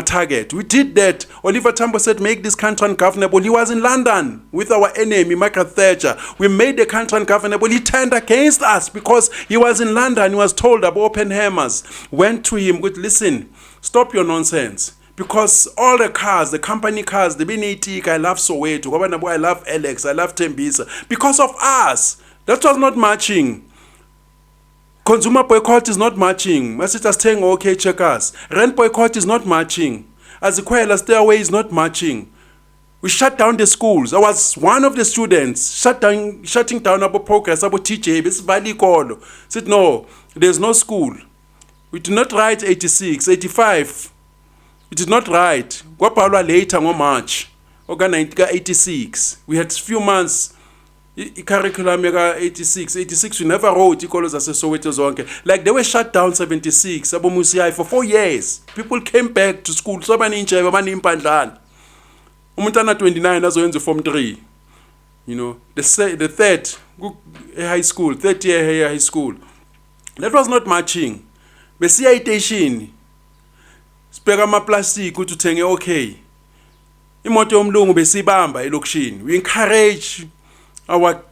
Target. We did that. Oliver Tambo said, make this country ungovernable. He was in London with our enemy, Margaret Thatcher. We made the country ungovernable. He turned against us because he was in London. He was told about open hammers. Went to him with, listen, stop your nonsense. Because all the cars, the company cars, the Benetik, I love Soweto, I love Alex, I love Tembisa. Because of us. That was not marching. Consumer boycott is not marching. Masita saying, okay, check us. Rent boycott is not marching. Azikwela stairway is not marching. We shut down the schools. I was one of the students shutting down our progress, our TJ, this Valley Call. Said, no, there's no school. We did not write 86, 85. We did not write. Gwapalwa later on March. Oga 86. We had few months. Curriculum 86 we never wrote ikolos as Soweto zonke, like they were shut down 76 for 4 years. People came back to school so many nje bamani impandlana umntana 29 azoyenza form 3, the third high school, third year high school. That was not marching. Besiya station sibheka ama plastic uthi uthenge okay imoto yomlungu besibamba elokishini. We encourage our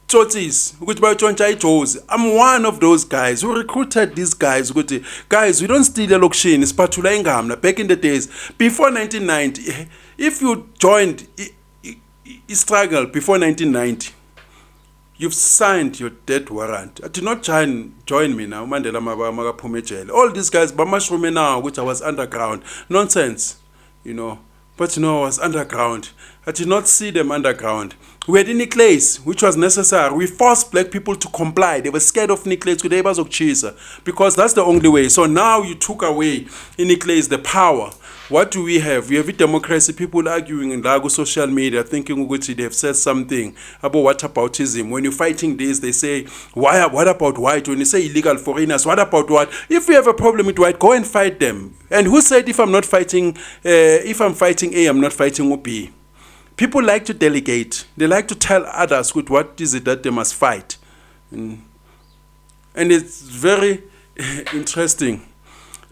tsotis ukuthi bayotshontsha ijozi. I'm one of those guys who recruited these guys ukuthi guys, we don't steal elokishini, siphathula ingama. Back in the days before 1990, if you joined struggle before 1990, you've signed your death warrant. I did not join me now. Mandela magaphume jail. All these guys bamashrume now which I was underground. Nonsense, But I was underground. I did not see them underground. We had nucleus, which was necessary. We forced black people to comply. They were scared of nucleus because that's the only way. So now you took away in nucleus the power. What do we have? We have a democracy. People arguing in Lago social media, thinking they have said something about whataboutism. When you're fighting this, they say, what about white? When you say illegal foreigners, what about what? If we have a problem with white, go and fight them. And who said if I'm fighting A, I'm not fighting B? People like to delegate. They like to tell others with what is it that they must fight. And it's very interesting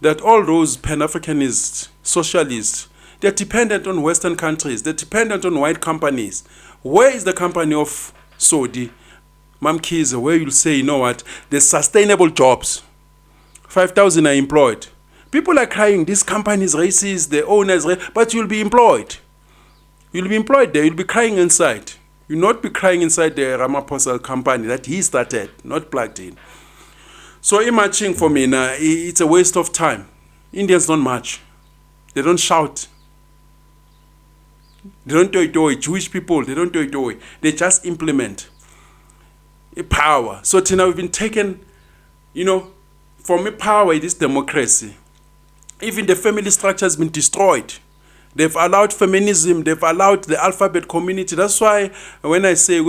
that all those Pan-Africanists, socialists, they're dependent on Western countries. They're dependent on white companies. Where is the company of Saudi, Mamkiza, where you'll say, there's sustainable jobs. 5,000 are employed. People are crying, this company is racist, the owners, but you'll be employed. You'll be employed there. You'll be crying inside. You'll not be crying inside the Ramaphosa company that he started, not plugged in. So marching for me now, it's a waste of time. Indians don't march. They don't shout. They don't do it. Jewish people, they don't do it. They just implement power. So till now we've been taken, from power, it is democracy. Even the family structure has been destroyed. They've allowed feminism. They've allowed the alphabet community. That's why when I say,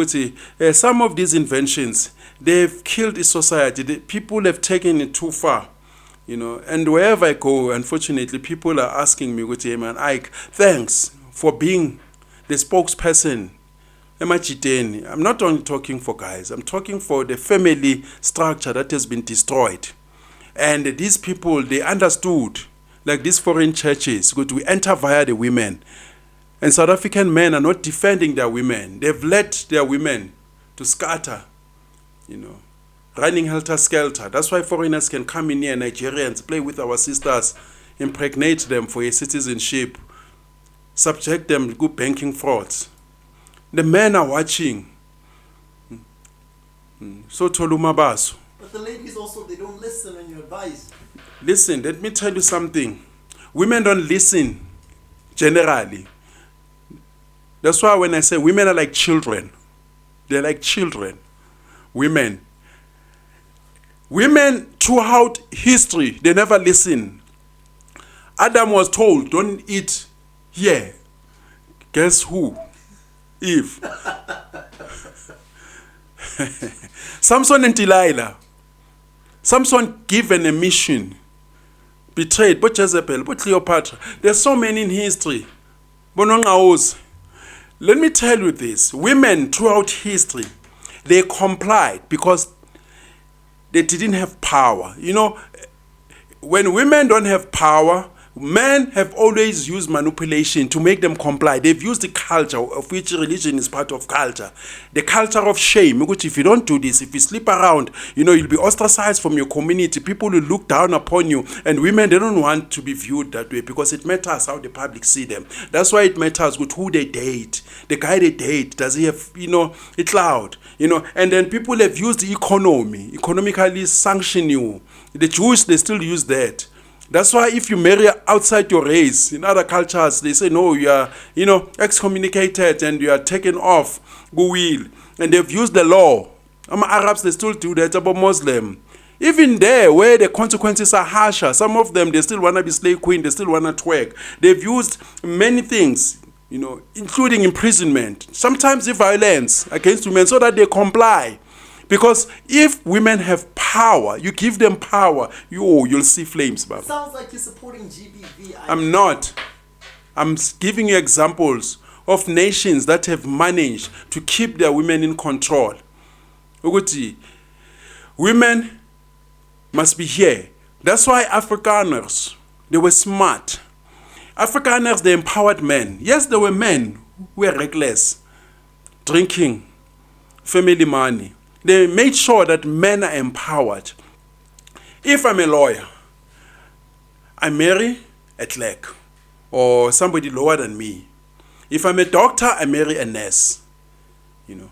some of these inventions, they've killed the society. The people have taken it too far, And wherever I go, unfortunately, people are asking me, man, Ike, thanks for being the spokesperson. I'm not only talking for guys. I'm talking for the family structure that has been destroyed. And these people, they understood. Like these foreign churches, we enter via the women. And South African men are not defending their women. They've led their women to scatter, running helter-skelter. That's why foreigners can come in here, Nigerians, play with our sisters, impregnate them for a citizenship, subject them to good banking frauds. The men are watching. So Tolumabasu. But the ladies also, they don't listen when you advise. Listen, let me tell you something. Women don't listen, generally. That's why when I say women are like children, they're like children. Women Women throughout history, they never listen. Adam was told, don't eat here. Guess who? Eve. Samson and Delilah. Samson given a mission. Betrayed, but Jezebel, but Cleopatra. There's so many in history. Let me tell you this. Women throughout history, they complied because they didn't have power. You know, when women don't have power, men have always used manipulation to make them comply. They've used the culture, of which religion is part of culture. The culture of shame, which if you don't do this, if you sleep around, you know, you'll be ostracized from your community. People will look down upon you. And women, they don't want to be viewed that way because it matters how the public see them. That's why it matters with who they date. The guy they date, does he have, you know, it's loud, you know. And then people have used the economy, economically sanction you. The Jews, they still use that. That's why if you marry outside your race, in other cultures, they say, no, you are, you know, excommunicated and you are taken off, goodwill. And they've used the law. Arabs, they still do that about Muslim. Even there, where the consequences are harsher, some of them, they still want to be slave queen, they still want to twerk. They've used many things, you know, including imprisonment, sometimes the violence against women so that they comply. Because if women have power, you give them power, you'll see flames, Baba. Sounds like you're supporting GBV. I'm not. I'm giving you examples of nations that have managed to keep their women in control. Uguti, women must be here. That's why Afrikaners, they were smart. Afrikaners, they empowered men. Yes, there were men who were reckless, drinking, family money. They made sure that men are empowered. If I'm a lawyer, I marry a clerk or somebody lower than me. If I'm a doctor, I marry a nurse. You know,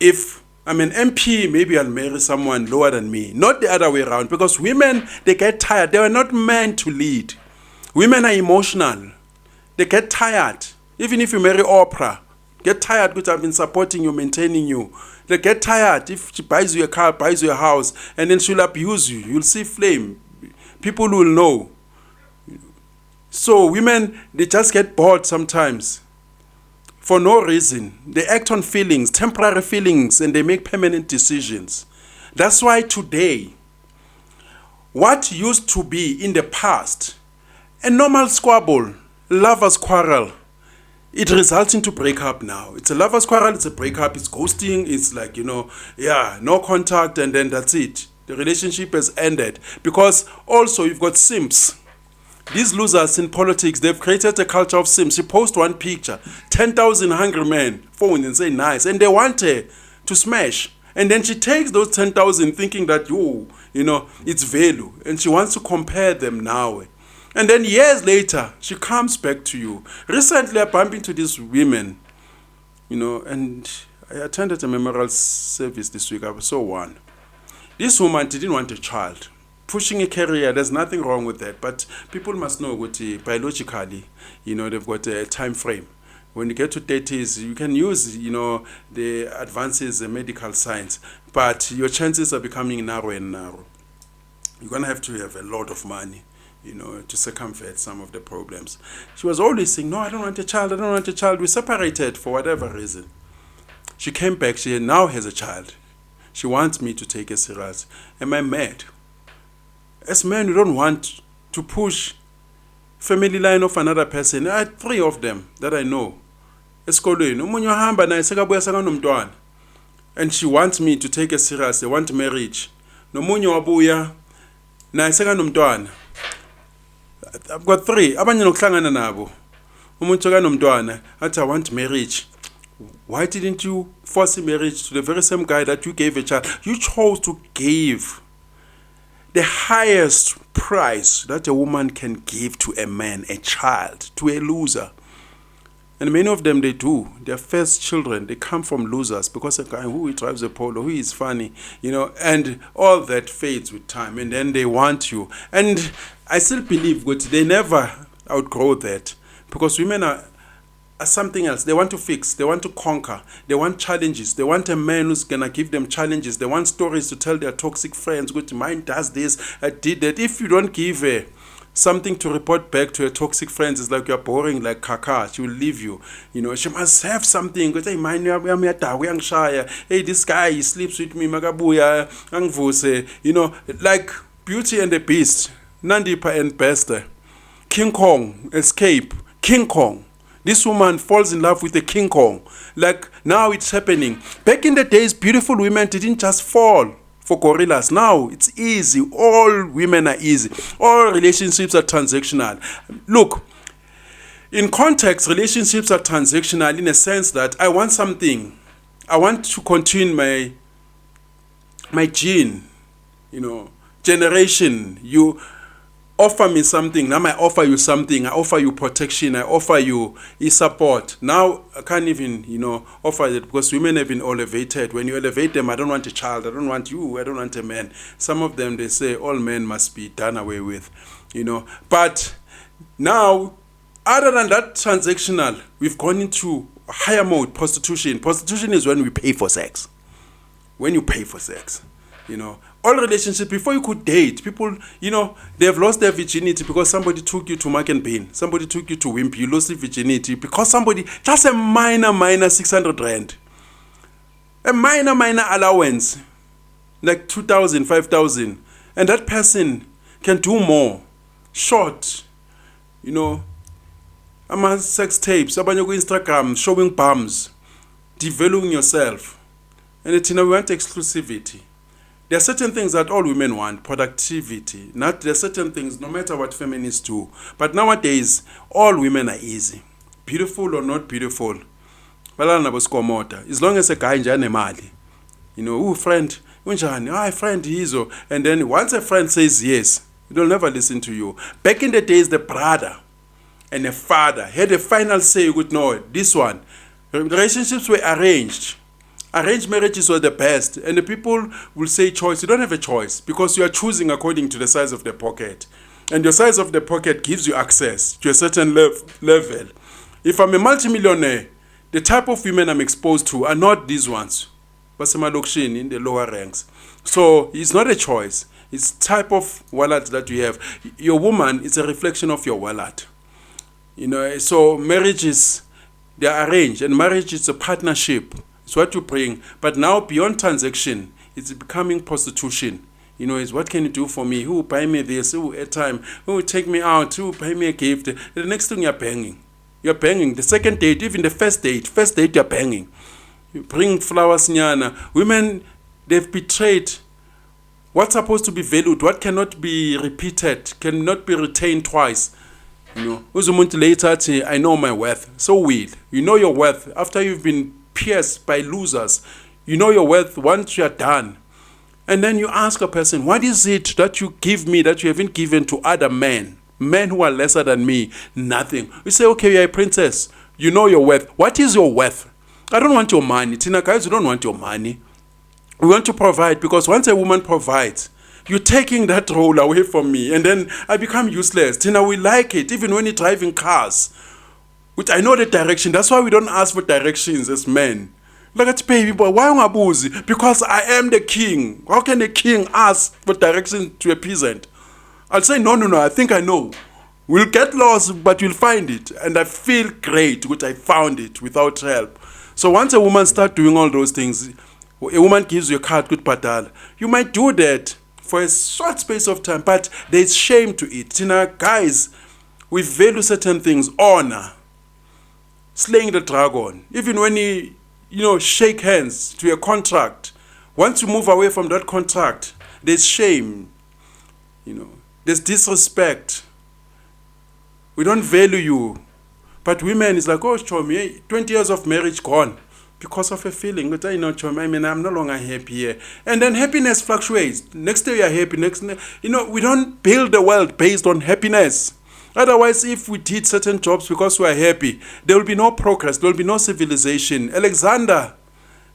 if I'm an MP, maybe I'll marry someone lower than me. Not the other way around, because women, they get tired. They were not meant to lead. Women are emotional. They get tired. Even if you marry Oprah, get tired because I've been supporting you, maintaining you. They get tired if she buys you a car, buys you a house, and then she'll abuse you. You'll see flame. People will know. So women, they just get bored sometimes. For no reason. They act on feelings, temporary feelings, and they make permanent decisions. That's why today, what used to be in the past, a normal squabble, lovers quarrel, it results into breakup now. It's a lover's quarrel, it's a breakup, it's ghosting, it's like, you know, yeah, no contact, and then that's it. The relationship has ended. Because also you've got simps. These losers in politics, they've created a culture of simps. You post one picture, 10,000 hungry men phone and say nice, and they want her to smash. And then she takes those 10,000 thinking that, you know, it's value. And she wants to compare them now. And then years later, she comes back to you. Recently, I bumped into these women, you know, and I attended a memorial service this week. I saw one. This woman didn't want a child. Pushing a career, there's nothing wrong with that. But people must know that biologically, you know, they've got a time frame. When you get to 30s, you can use, you know, the advances in medical science. But your chances are becoming narrow and narrow. You're going to have a lot of money, you know, to circumvent some of the problems. She was always saying, no, I don't want a child, I don't want a child. We separated for whatever reason. She came back, she now has a child. She wants me to take her serious. Am I mad? As men, we don't want to push family line of another person. I had 3 of them that I know. And she wants me to take her serious. They want marriage. I've got 3. Abanye nokuhlangana nabo. Umuntu kanomntwana athi I want marriage. Why didn't you force marriage to the very same guy that you gave a child? You chose to give the highest price that a woman can give to a man, a child, to a loser. And many of them, they do. Their first children, they come from losers because a guy who drives a polo, who is funny, you know, and all that fades with time. And then they want you. And I still believe that they never outgrow that because women are something else. They want to fix. They want to conquer. They want challenges. They want a man who's going to give them challenges. They want stories to tell their toxic friends. Good, mine does this, I did that. If you don't give something to report back to your toxic friends, it's like you're boring like Kaka. She will leave you. You know, she must have something. Go say, mine, hey, this guy, he sleeps with me, magabuya, angvuse. You know, like Beauty and the Beast, Nandipa and Bester, King Kong, Escape, King Kong. This woman falls in love with the King Kong. Like, now it's happening. Back in the days, beautiful women didn't just fall for gorillas. Now, it's easy. All women are easy. All relationships are transactional. Look, in context, relationships are transactional in a sense that I want something. I want to continue my gene, you know, generation. You offer me something, now I offer you something. I offer you protection, I offer you support. Now I can't even, you know, offer it because women have been elevated. When you elevate them, I don't want a child, I don't want you, I don't want a man. Some of them, they say all men must be done away with, you know. But now, other than that transactional, we've gone into higher mode, prostitution. Prostitution is when we pay for sex. When you pay for sex, you know. All relationships, before you could date, people, you know, they have lost their virginity because somebody took you to Mark and Bain. Somebody took you to Wimpy. You lost your virginity because somebody, just a minor 600 rand. A minor allowance, like 2,000, 5,000. And that person can do more. Short, you know, I'm sex tapes, abanye ku Instagram, showing bums, devaluing yourself. And we want exclusivity. There are certain things that all women want, productivity. There are certain things, no matter what feminists do. But nowadays, all women are easy. Beautiful or not beautiful. As long as a guy njani mali. You know, friend, friend hizo. And then once a friend says yes, they'll never listen to you. Back in the days, the brother and the father had a final say. You could know this one. Relationships were arranged. Arranged marriages were the best, and the people will say choice. You don't have a choice because you are choosing according to the size of the pocket. And your size of the pocket gives you access to a certain level. If I'm a multimillionaire, the type of women I'm exposed to are not these ones. Basemadokshin in the lower ranks. So it's not a choice. It's type of wallet that you have. Your woman is a reflection of your wallet. You know, so marriages, they are arranged, and marriage is a partnership. It's what you bring. But now beyond transaction, it's becoming prostitution. You know, it's what can you do for me? Who will buy me this? Who will airtime? Who will take me out? Who will buy me a gift? The next thing you're banging. You're banging. The second date, even the first date you're banging. You bring flowers, nyana. Women, they've betrayed what's supposed to be valued, what cannot be repeated, cannot be retained twice. You know, uzumuntu later say, I know my worth. So weird. You know your worth after you've been pierced by losers. You know your worth once you're done. And then you ask a person, what is it that you give me that you haven't given to other men who are lesser than me? Nothing. You say, okay, you're a princess. You know your worth. What is your worth? I don't want your money. Tina, guys, we don't want your money. We want to provide, because once a woman provides, you're taking that role away from me, and then I become useless. Tina, we like it, even when you're driving cars. Which I know the direction. That's why we don't ask for directions as men. Look at baby boy, why ungabuzi? Because I am the king. How can the king ask for directions to a peasant? I'll say, no, I think I know. We'll get lost, but you'll find it. And I feel great, which I found it without help. So once a woman starts doing all those things, a woman gives you a card, good patal. You might do that for a short space of time, but there's shame to it. Guys, we value certain things, honor. Slaying the dragon. Even when you shake hands to a contract, once you move away from that contract, there's shame. There's disrespect. We don't value you. But women is like, oh, Chomi, 20 years of marriage gone because of a feeling. But Chomi, I'm no longer happy here. And then happiness fluctuates. Next day you're happy. We don't build the world based on happiness. Otherwise, if we did certain jobs because we are happy, there will be no progress, there will be no civilization. Alexander,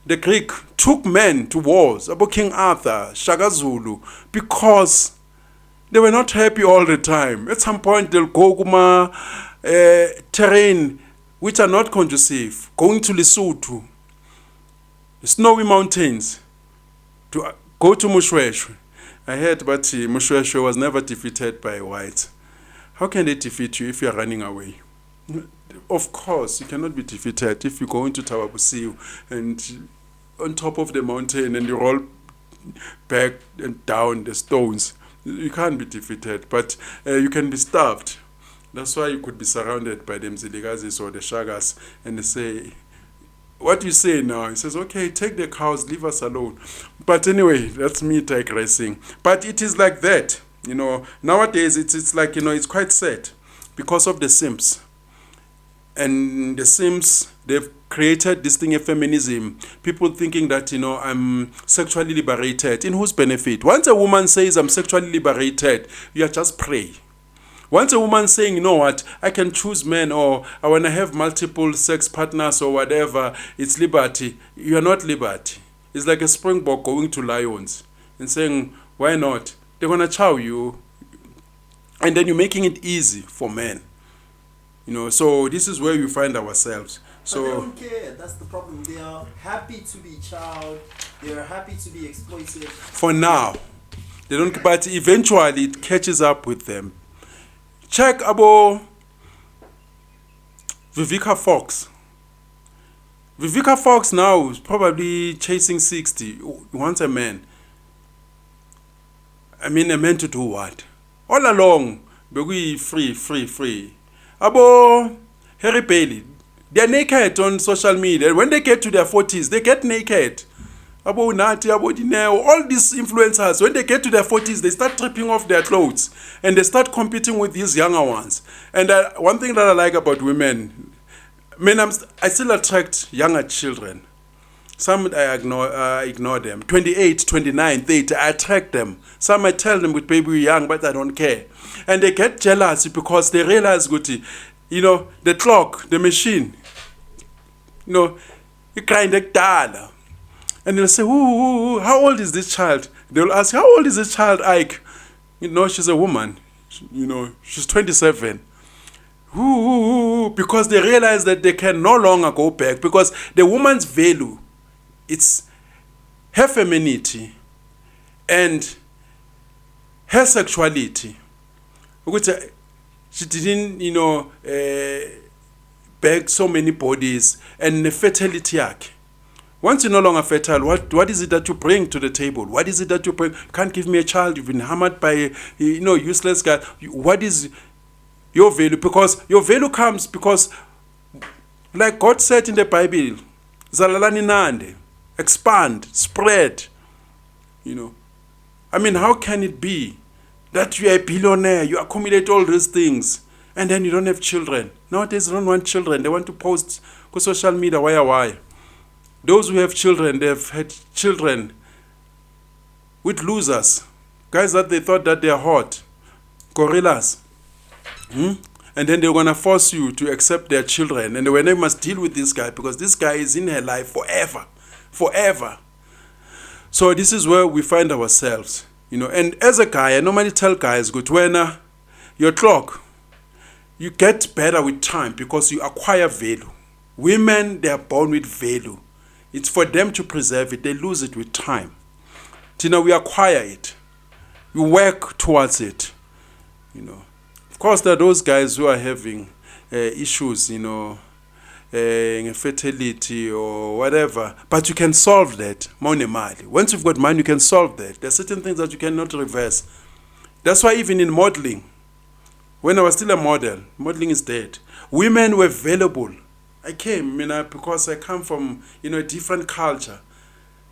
the Greek, took men to wars, about King Arthur, Shaka Zulu, because they were not happy all the time. At some point, they'll go terrain which are not conducive, going to Lesotho, the snowy mountains, to go to Mushweshwe. I heard but Mushweshwe was never defeated by whites. How can they defeat you if you are running away? Of course, you cannot be defeated if you go into Tawabusiu and on top of the mountain and you roll back and down the stones. You can't be defeated, but you can be starved. That's why you could be surrounded by the Mziligazis or the Shagas, and they say, what do you say now? He says, okay, take the cows, leave us alone. But anyway, that's me digressing. But it is like that. Nowadays it's like, it's quite sad because of the Sims. And the Sims, they've created this thing of feminism. People thinking that, I'm sexually liberated. In whose benefit? Once a woman says, I'm sexually liberated, you are just prey. Once a woman saying, you know what, I can choose men, or I want to have multiple sex partners or whatever, it's liberty. You are not liberty. It's like a springbok going to lions and saying, why not? They're going to chow you. And then you're making it easy for men. So this is where we find ourselves. So but they don't care. That's the problem. They are happy to be chowed. They are happy to be exploited. For now, they don't. But eventually, it catches up with them. Check about Vivica Fox. Vivica Fox now is probably chasing 60. He wants a man. I mean, a man to do what? All along, be free. Abo Harry Bailey, they're naked on social media. When they get to their 40s, they get naked. Abo Nati, Abo Dineo, all these influencers, when they get to their 40s, they start stripping off their clothes and they start competing with these younger ones. And one thing that I like about women, I still attract younger children. Some I ignore them. 28, 29, 30, I attract them. Some I tell them with baby young, but I don't care. And they get jealous because they realize, the clock, the machine, you kind of data. And they'll say, ooh, how old is this child? They'll ask, how old is this child, Ike? She's a woman. She's 27. Ooh, because they realize that they can no longer go back because the woman's value, it's her femininity and her sexuality. She didn't, beg so many bodies and the fertility act. Once you're no longer fertile, what is it that you bring to the table? What is it that you bring? You can't give me a child. You've been hammered by useless guy. What is your value? Because your value comes because, like God said in the Bible, Zalalani Nande, expand, spread. How can it be that you are a billionaire, you accumulate all these things, and then you don't have children? Nowadays, they don't want children. They want to post on social media, why? Those who have children, they've had children with losers. Guys that they thought that they are hot. Gorillas. And then they're going to force you to accept their children. And when they must deal with this guy because this guy is in her life forever. Forever. So this is where we find ourselves. And as a guy, I normally tell guys, when your clock, you get better with time because you acquire value. Women, they are born with value. It's for them to preserve it. They lose it with time. We acquire it. We work towards it. Of course, there are those guys who are having issues, fertility or whatever. But you can solve that. Money. Once you've got money, you can solve that. There are certain things that you cannot reverse. That's why even in modeling, when I was still a model, modeling is dead. Women were valuable. I came, because I come from, a different culture.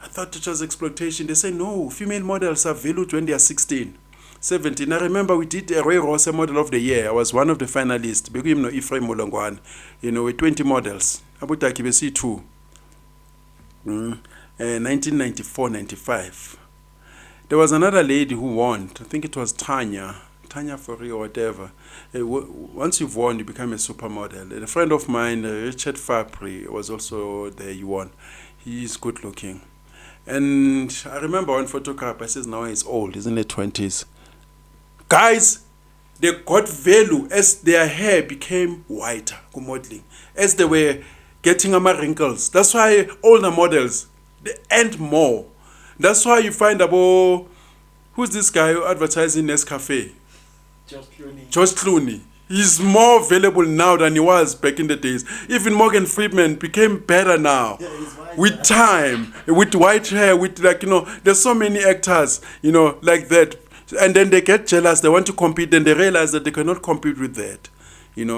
I thought it was exploitation. They say, no, female models are valued when they are 16, 17. I remember we did a Roy Rosa Model of the Year. I was one of the finalists. Ephraim Molongwan, with 20 models. Abutaki Besi 2. 1994-95. There was another lady who won. I think it was Tanya Fori or whatever. Once you've won, you become a supermodel. And a friend of mine, Richard Fabry, was also there. He won. He's good looking. And I remember one photograph, I says now he's old, he's in the 20s. Guys, They got value as their hair became whiter, modeling, as they were getting wrinkles. That's why older models, they earned more. That's why you find about, who's this guy who advertising Nescafe? George Clooney. He's more valuable now than he was back in the days. Even Morgan Freeman became better now. Yeah, he's white, with time, with white hair, with there's so many actors, like that. And then they get jealous, they want to compete, and they realize that they cannot compete with that.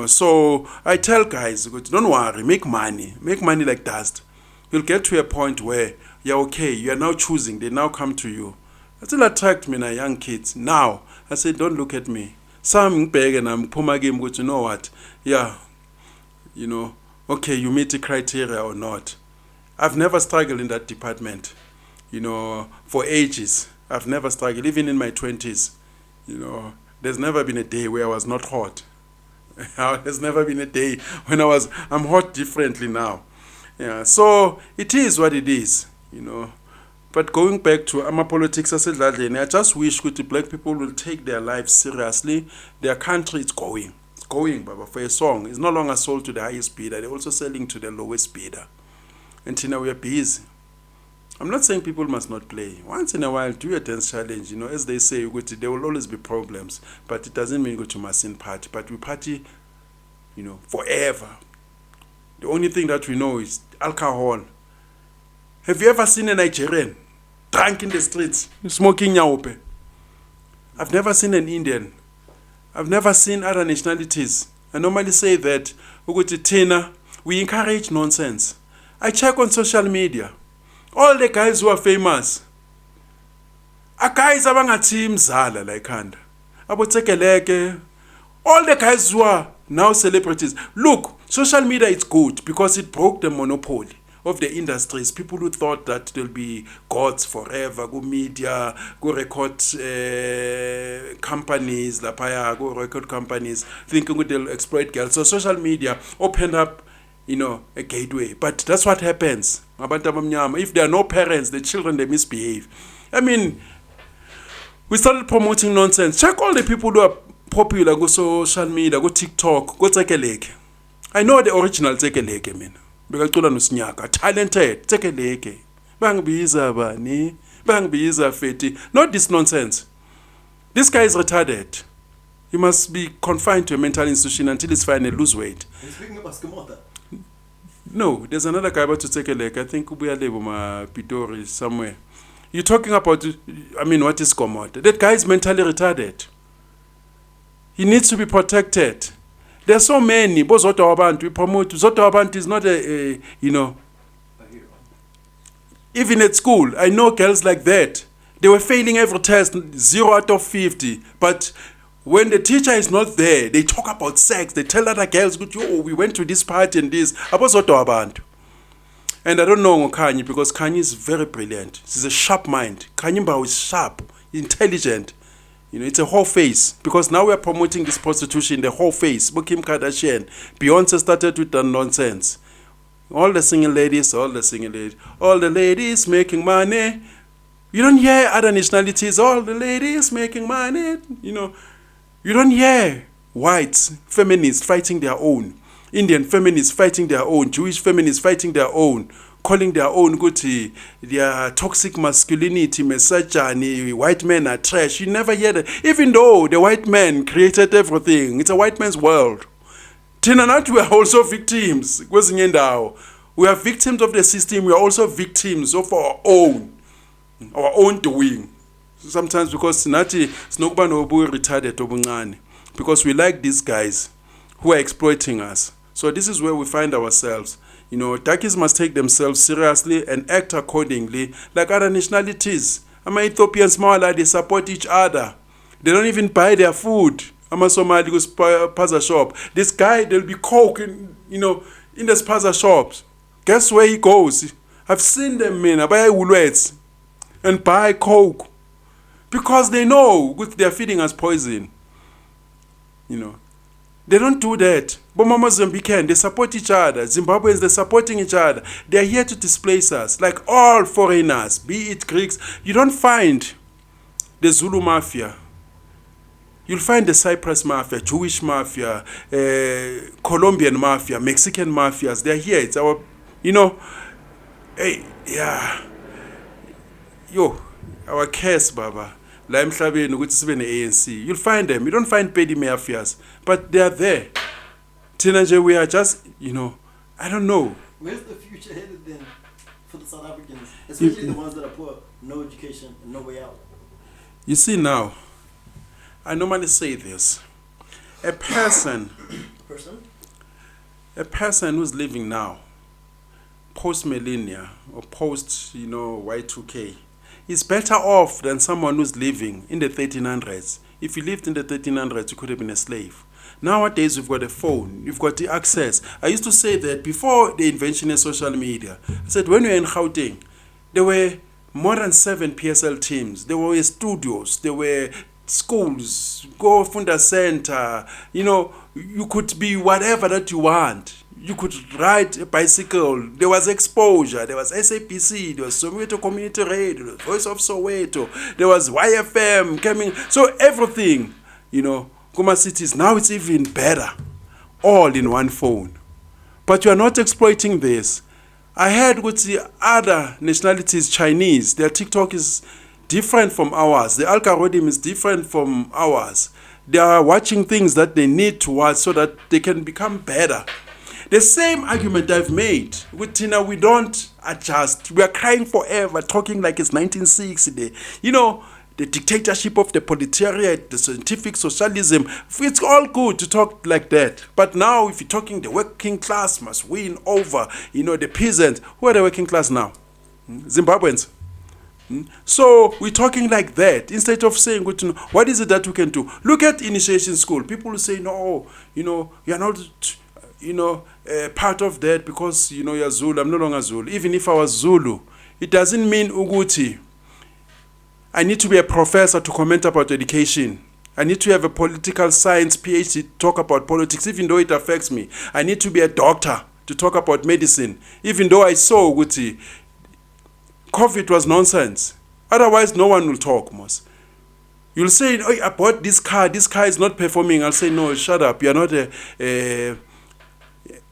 So I tell guys, don't worry, make money like dust. You'll get to a point where you're okay, you're now choosing, they now come to you. I still attract me now, young kids. Now, I say, don't look at me. Some beg and I'm puma game, but you know what? Yeah, okay, you meet the criteria or not. I've never struggled in that department, for ages. I've never struggled, even in my 20s. There's never been a day where I was not hot. There's never been a day when I'm hot differently now. Yeah, so it is what it is, But going back to politics, I just wish that black people will take their lives seriously. Their country is going. It's going, Baba, for a song. It's no longer sold to the highest bidder. They're also selling to the lowest bidder. And now we are busy. I'm not saying people must not play. Once in a while, do a dance challenge. As they say, there will always be problems. But it doesn't mean go to mustn't party. But we party, forever. The only thing that we know is alcohol. Have you ever seen a Nigerian drunk in the streets, smoking nyaope? I've never seen an Indian. I've never seen other nationalities. I normally say that we encourage nonsense. I check on social media. All the guys who are famous are guys abangathi mzala la ekhanda. Abotsekeleke. All the guys who are now celebrities. Look, social media is good because it broke the monopoly of the industries. People who thought that there'll be gods forever, go media, go record companies, go record companies, thinking they'll exploit girls. So social media opened up, a gateway. But that's what happens. If there are no parents, the children, they misbehave. I mean, we started promoting nonsense. Check all the people who are popular, go social media, go TikTok, go Tsekeleke. I know the original Tsekeleke, man. Bekacula nosinyaka, talented, Tsekeleke. Bangibiza bani, bangibiza feti. Not this nonsense. This guy is retarded. He must be confined to a mental institution until he's fine and lose weight. And speaking about Skamota. No, there's another guy about to take a leg. I think we are Pitori somewhere. You're talking about, what is Skamota? That guy is mentally retarded. He needs to be protected. There are so many. We promote. Zoto Abantu is not a even at school, I know girls like that. They were failing every test, 0 out of 50. But when the teacher is not there, they talk about sex. They tell other girls, we went to this party and this. And I don't know Kanye because Kanye is very brilliant. He's a sharp mind. Kanye Mbao is sharp, intelligent. It's a whole face. Because now we are promoting this prostitution, the whole face. Kim Kardashian, Beyonce started with that nonsense. All the single ladies, all the ladies making money. You don't hear other nationalities, all the ladies making money. You don't hear whites, feminists fighting their own. Indian feminists fighting their own. Jewish feminists fighting their own. Calling their own their toxic masculinity, misogyny, white men are trash. You never hear that. Even though the white man created everything. It's a white man's world. Tinanat, we are also victims. We are victims of the system. We are also victims of our own doing. Sometimes because retarded because we like these guys who are exploiting us. So this is where we find ourselves. Darkies must take themselves seriously and act accordingly like other nationalities. Ethiopians, they support each other. They don't even buy their food. Somali goes spaza shop. This guy, there'll be coke in the spaza shops. Guess where he goes? I've seen them, man. I buy woolworths and buy coke because they know they're feeding us poison. They don't do that. But Mozambican, they support each other. Zimbabweans, they're supporting each other. They're here to displace us, like all foreigners, be it Greeks. You don't find the Zulu mafia. You'll find the Cyprus mafia, Jewish mafia, Colombian mafia, Mexican mafias. They're here. It's our, hey, yeah. Yo, our case, Baba. La emhlabeni ukuthi sibe ne-ANC. You'll find them. You don't find petty mafias, but they are there. Thina nje, we are just, I don't know. Where's the future headed then for the South Africans, especially the ones that are poor, no education, and no way out? You see now, I normally say this. A person who's living now, post-millennia or post, Y2K, is better off than someone who's living in the 1300s. If you lived in the 1300s, you could have been a slave. Nowadays, we've got a phone. You've got the access. I used to say that before the invention of social media, I said when we were in Gauteng, there were more than 7 PSL teams. There were studios. There were schools. Go Funda Center. You could be whatever that you want. You could ride a bicycle. There was exposure. There was SAPC. There was Soweto Community Radio. There was Voice of Soweto. There was YFM coming. So everything, Kuma cities, now it's even better. All in one phone. But you are not exploiting this. I heard with the other nationalities, Chinese, their TikTok is different from ours. The algorithm is different from ours. They are watching things that they need to watch so that they can become better. The same argument I've made with Tina, we don't adjust. We are crying forever, talking like it's 1960. The dictatorship of the proletariat, the scientific socialism. It's all good to talk like that. But now, if you're talking the working class must win over, the peasants. Who are the working class now? Zimbabweans. So we're talking like that instead of saying, what is it that we can do? Look at initiation school. People will say, no, you're not, part of that because, you're Zulu. I'm no longer Zulu. Even if I was Zulu, it doesn't mean Uguti. I need to be a professor to comment about education. I need to have a political science PhD to talk about politics, even though it affects me. I need to be a doctor to talk about medicine, even though I saw Uguti. COVID was nonsense. Otherwise, no one will talk, Mos. You'll say, oh, I bought this car is not performing. I'll say, no, shut up. You're not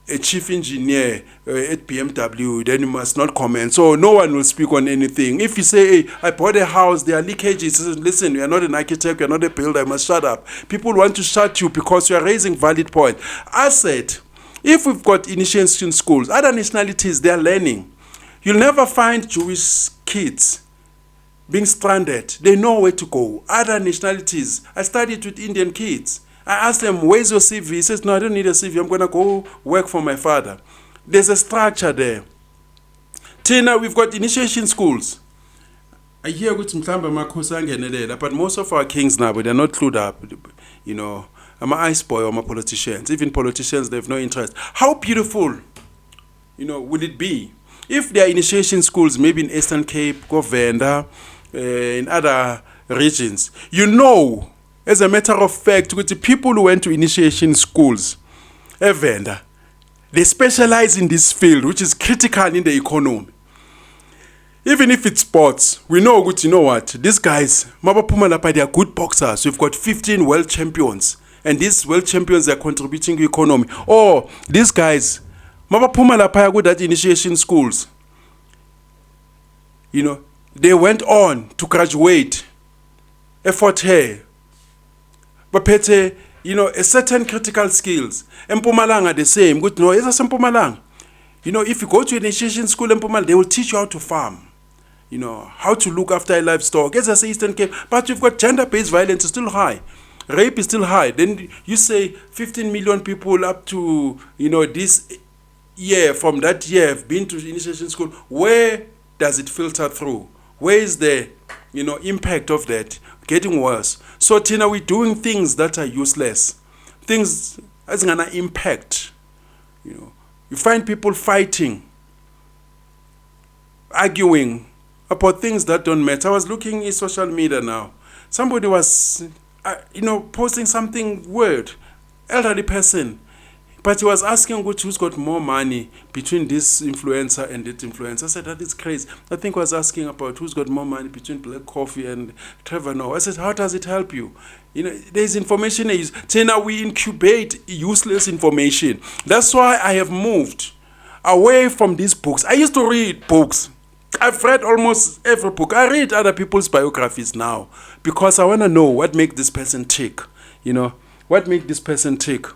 a chief engineer at BMW, then you must not comment. So no one will speak on anything. If you say, hey, I bought a house, there are leakages, listen, you are not an architect, you are not a builder, you must shut up. People want to shut you because you are raising valid points. I said, if we've got initiation schools, other nationalities, they are learning. You'll never find Jewish kids being stranded. They know where to go. Other nationalities, I studied with Indian kids. I asked them, where's your CV? He says, no, I don't need a CV. I'm going to go work for my father. There's a structure there. Tina, we've got initiation schools. I hear but most of our kings now, but they're not clued up. I'm an ice boy, I'm a politicians. Even politicians, they have no interest. How beautiful, would it be if there are initiation schools, maybe in Eastern Cape, Govenda, in other regions? As a matter of fact, with the people who went to initiation schools, Venda, they specialize in this field, which is critical in the economy. Even if it's sports, we know what, these guys, Mabapuma, they are good boxers. We've got 15 world champions, and these world champions are contributing to the economy. Or these guys, Mabapuma, are good at initiation schools. They went on to graduate, effort here. But a certain critical skills. Mpumalanga the same. Good no, it's a Mpumalanga. If you go to initiation school in Mpumalanga, they will teach you how to farm. How to look after a livestock. As I say, Eastern Cape, but you've got gender-based violence is still high. Rape is still high. Then you say 15 million people up to this year, from that year, have been to initiation school. Where does it filter through? Where is the impact of that? Getting worse. So Tina, we're doing things that are useless. Things that's gonna impact. You find people fighting, arguing about things that don't matter. I was looking in social media now. Somebody was, posting something weird. Elderly person But he was asking who's got more money between this influencer and that influencer. I said, that is crazy. I think he was asking about who's got more money between Black Coffee and Trevor Noah. I said, how does it help you? There's information. Now we incubate useless information. That's why I have moved away from these books. I used to read books. I've read almost every book. I read other people's biographies now because I want to know what makes this person tick. What makes this person tick.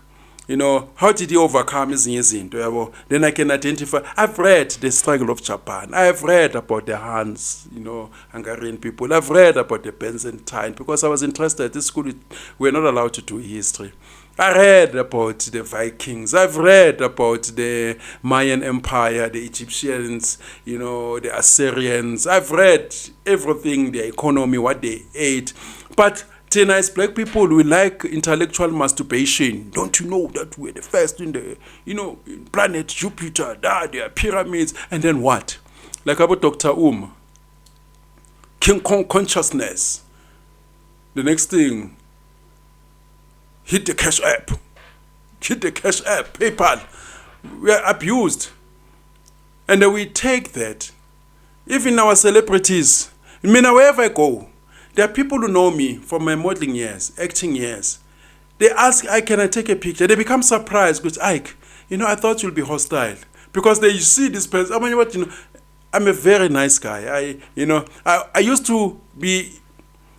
How did he overcome his izinto? Then I can identify. I've read the struggle of Japan. I've read about the Hans, Hungarian people. I've read about the Byzantine because I was interested. At this school, we're not allowed to do history. I read about the Vikings. I've read about the Mayan Empire, the Egyptians, the Assyrians. I've read everything, the economy, what they ate. But as black people, we like intellectual masturbation. Don't you know that we're the first in the, in planet Jupiter, there are pyramids, and then what? Like about Dr. King Kong consciousness. The next thing, hit the cash app, PayPal. We are abused. And then we take that. Even our celebrities, wherever I go, there are people who know me from my modeling years, acting years. They ask, can I take a picture? They become surprised because, Ike, I thought you'll be hostile. Because they see this person. I'm a very nice guy. I used to be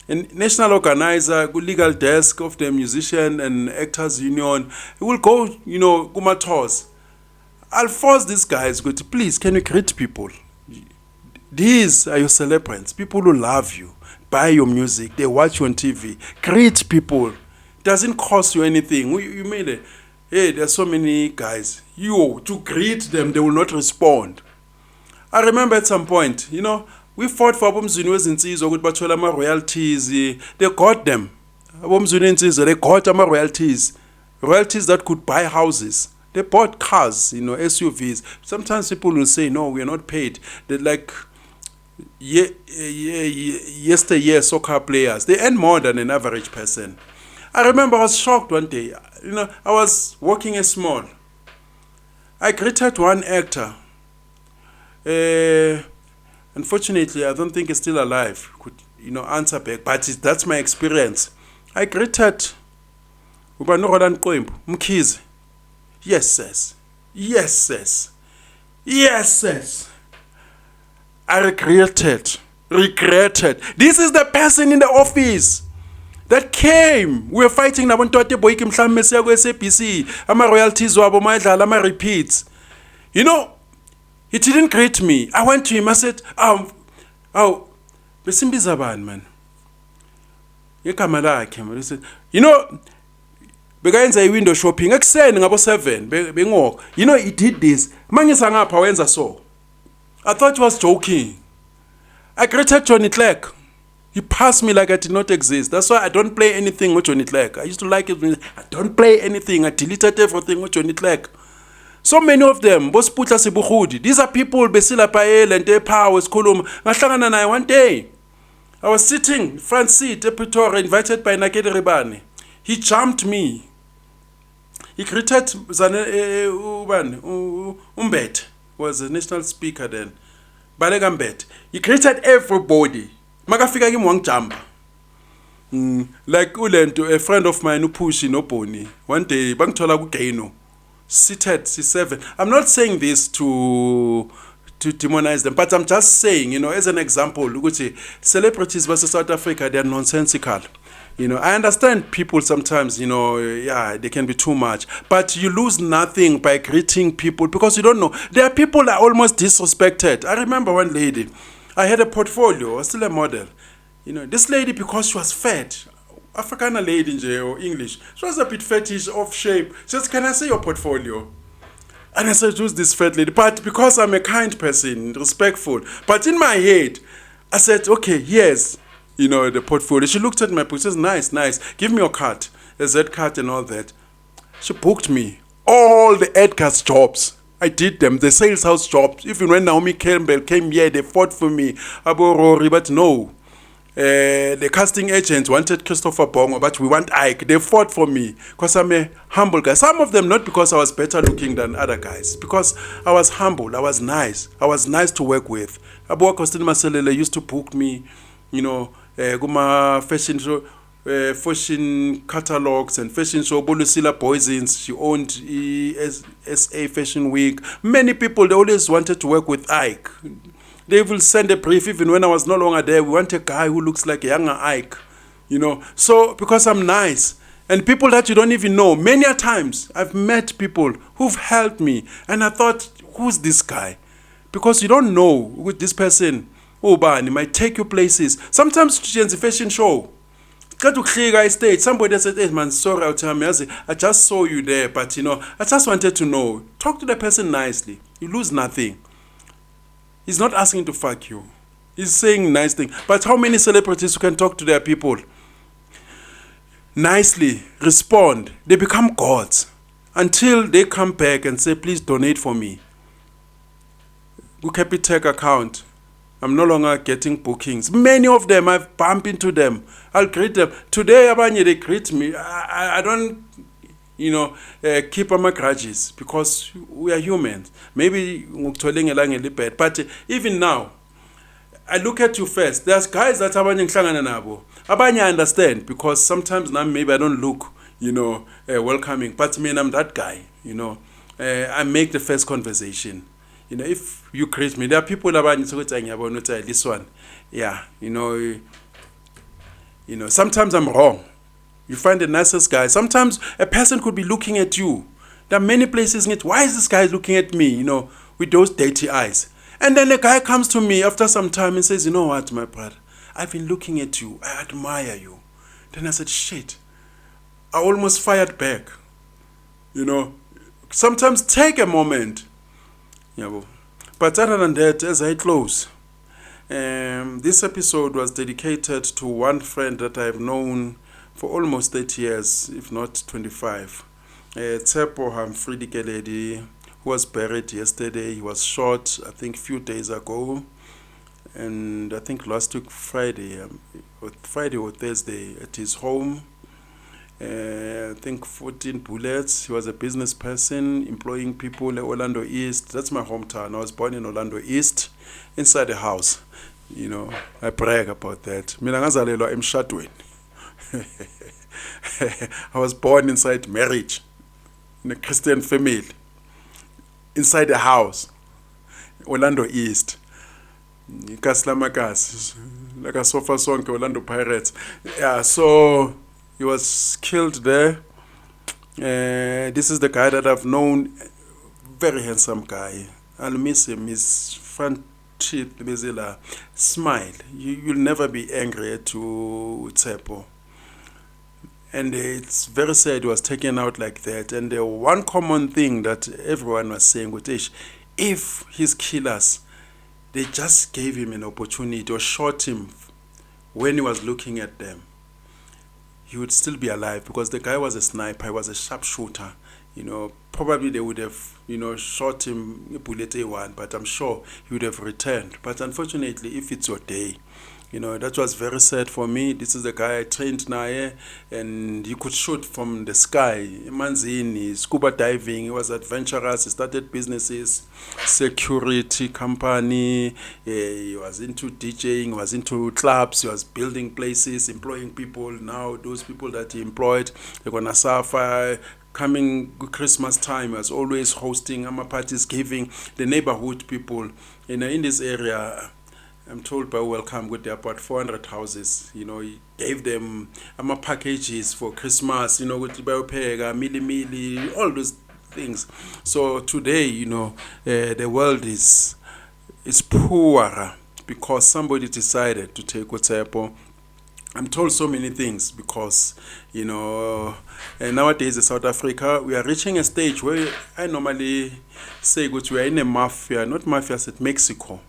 a national organizer, legal desk of the musician and actors union. We will go, Kuma tours. I'll force these guys, please, can you greet people? These are your celebrants, people who love you. Buy your music, they watch you on TV. Greet people. Doesn't cost you anything. You made it. Hey, there's so many guys. To greet them, they will not respond. I remember at some point, we fought for Abomzuni Insizwa with Bachelama royalties. They got them. Abomzuni Insizwa, they got them royalties. Royalties that could buy houses. They bought cars, SUVs. Sometimes people will say, no, we are not paid. They're like yesteryear soccer players. They earn more than an average person. I remember I was shocked one day. I was working a small. I greeted one actor. Unfortunately, I don't think he's still alive. Could answer back, but that's my experience. I greeted Mkhize. Yes, sis. Yes, sis. Yes, sis. I regretted. This is the person in the office that came. We were fighting Nabontote Boykim Mesiago SAPC. Ama royalties wabo maidlala ama repeats. He didn't greet me. I went to him. I said, Besimbizaban, man. He said, begayenza window shopping. Ekuseni ngabo 7. Bengok. He did this. Mangisangapha wenza so. I thought he was joking. I greeted Johnny Clegg. He passed me like I did not exist. That's why I don't play anything with Johnny Clegg. I used to like it. I don't play anything. I deleted everything with Johnny Clegg. So many of them, these are people besila pael and power kolum. Ngahlangana naye one day. I was sitting front seat at Pretoria, invited by Nakedi Ribane. He jumped me. He greeted Umbet, was the national speaker then. Balega Mbet. He greeted everybody. Magafika him one jump. Like Ulento, a friend of mine who pushed in Oponi. One day, Bangtola Gukaino. Seated C7. I'm not saying this to demonize them, but I'm just saying, as an example, look at celebrities versus South Africa, they're nonsensical. I understand people sometimes, they can be too much, but you lose nothing by greeting people because you don't know. There are people that are almost disrespected. I remember one lady, I had a portfolio, I was still a model. This lady, because she was fat, African lady or English, she was a bit fetish, off shape. She says, can I see your portfolio? And I said, who's this fat lady? But because I'm a kind person, respectful. But in my head, I said, okay, yes, the portfolio. She looked at my book, she says, nice. Give me your card, a Z card and all that. She booked me. All the Edgar's jobs. I did them, the sales house jobs. Even when Naomi Campbell came here, they fought for me. Abo Rory, but no. The casting agents wanted Christopher Bongo, but we want Ike. They fought for me because I'm a humble guy. Some of them not because I was better looking than other guys, because I was humble, I was nice to work with. Abu Costin Maselele used to book me, Guma fashion show, fashion catalogs and fashion show. Bolusila Poisons, she owned SA Fashion Week. Many people, they always wanted to work with Ike. They will send a brief even when I was no longer there. We want a guy who looks like a younger Ike, So because I'm nice, and people that you don't even know, many a times I've met people who've helped me, and I thought, who's this guy? Because you don't know who this person, he might take you places. Sometimes it's a fashion show. Stage. Somebody said, hey man, sorry, I just saw you there, but I just wanted to know. Talk to the person nicely. You lose nothing. He's not asking to fuck you. He's saying nice things. But how many celebrities who can talk to their people nicely, respond, they become gods until they come back and say, please donate for me. Capitec account. I'm no longer getting bookings. Many of them, I've bumped into them. I'll greet them. Today, they greet me. I don't keep my grudges because we are humans. Maybe but even now, I look at you first. There's guys that I understand because sometimes now maybe I don't look, welcoming. But I'm that guy, I make the first conversation. If you greet me, there are people that this one, yeah, sometimes I'm wrong. You find the nicest guy. Sometimes a person could be looking at you. There are many places in it. Why is this guy looking at me, with those dirty eyes? And then the guy comes to me after some time and says, you know what, my brother? I've been looking at you. I admire you. Then I said, shit. I almost fired back. Sometimes take a moment. But other than that, as I close, this episode was dedicated to one friend that I've known for almost 30 years, if not 25. Tsepo Humphrey Keledi, who was buried yesterday. He was shot, I think, a few days ago. And I think last week, Friday or Thursday, at his home. I think 14 bullets. He was a business person, employing people in Orlando East. That's my hometown. I was born in Orlando East, inside the house. I brag about that. I was born inside marriage, in a Christian family, inside the house, Orlando East. Kaslamakas, like a sofa song, Orlando Pirates. Yeah, so he was killed there. This is the guy that I've known, very handsome guy. I'll miss him. His front teeth, smile. You'll never be angry to Tsepo. And it's very sad he was taken out like that. And the one common thing that everyone was saying, if his killers, they just gave him an opportunity or shot him when he was looking at them, he would still be alive because the guy was a sniper, he was a sharpshooter. Probably they would have, shot him a bullet A1, but I'm sure he would have returned. But unfortunately, if it's your day, that was very sad for me. This is the guy I trained now, and he could shoot from the sky. Manzini, scuba diving, he was adventurous, he started businesses, security company, he was into DJing, he was into clubs, he was building places, employing people. Now those people that he employed, they're going to suffer. Coming Christmas time, he was always hosting parties, giving the neighborhood people in this area. I'm told by Welcome with about 400 houses. He gave them packages for Christmas, with Biopega, Mili, all those things. So today, the world is poorer because somebody decided to take Tsepo. I'm told so many things because, nowadays in South Africa, we are reaching a stage where I normally say we are in a mafia, not mafia, it's Mexico,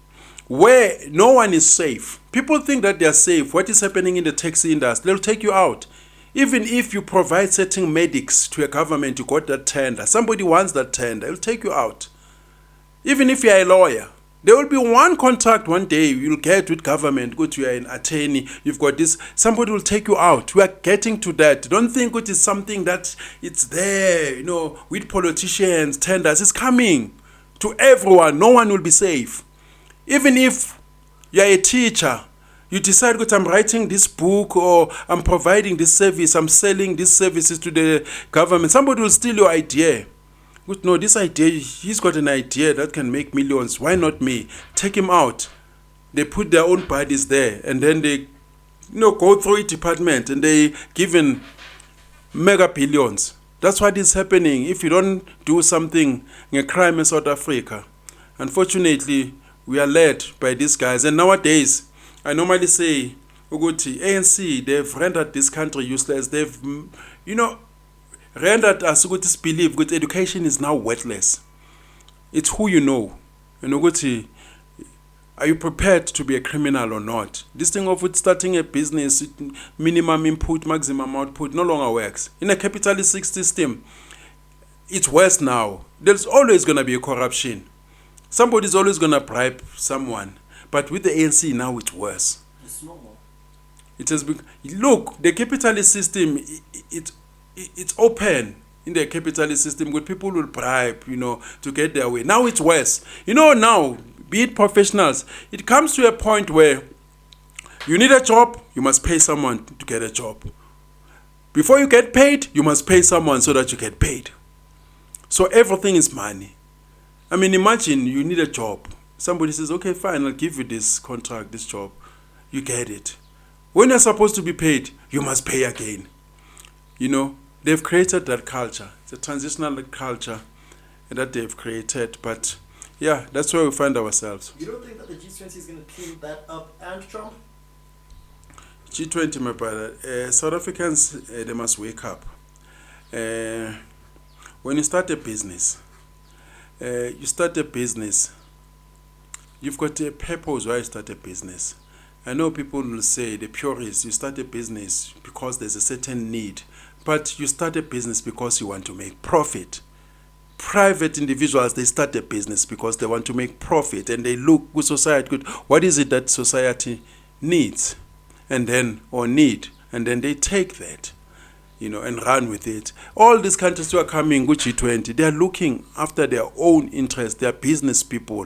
where no one is safe. People think that they are safe. What is happening in the taxi industry? They'll take you out. Even if you provide certain medics to a government, you got that tender. Somebody wants that tender, they'll take you out. Even if you're a lawyer, There will be one contract one day you'll get with government. Go to you are an attorney. You've got this. Somebody will take you out. We are getting to that. Don't think it is something that it's there, with politicians, tenders. It's coming to everyone. No one will be safe. Even if you're a teacher, you decide that I'm writing this book or I'm providing this service, I'm selling these services to the government. Somebody will steal your idea. Good, no, this idea, he's got an idea that can make millions. Why not me? Take him out. They put their own bodies there and then they go through a department and they given mega billions. That's what is happening if you don't do something in a crime in South Africa. Unfortunately, we are led by these guys. And nowadays, I normally say, Uguti, ANC, they've rendered this country useless. They've, rendered us Ugutis believe that education is now worthless. It's who you know. And Uguti, are you prepared to be a criminal or not? This thing of starting a business, minimum input, maximum output, no longer works. In a capitalist system, it's worse now. There's always going to be a corruption. Somebody's always going to bribe someone. But with the ANC now, it's worse. It's normal. It has been, look, the capitalist system, it's open in the capitalist system where people will bribe, to get their way. Now it's worse. Now, be it professionals, it comes to a point where you need a job, you must pay someone to get a job. Before you get paid, you must pay someone so that you get paid. So everything is money. I mean, imagine you need a job. Somebody says, okay, fine, I'll give you this contract, this job. You get it. When you're supposed to be paid, you must pay again. They've created that culture. It's a transitional culture that they've created. But, yeah, that's where we find ourselves. You don't think that the G20 is going to clean that up and Trump? G20, my brother. South Africans, they must wake up. When you start a business, you've got a purpose why you start a business. I know people will say, the purists, you start a business because there's a certain need. But you start a business because you want to make profit. Private individuals, they start a business because they want to make profit. And they look with society, what is it that society needs? And then they take that, and run with it. All these countries who are coming with G20, they are looking after their own interests. They are business people.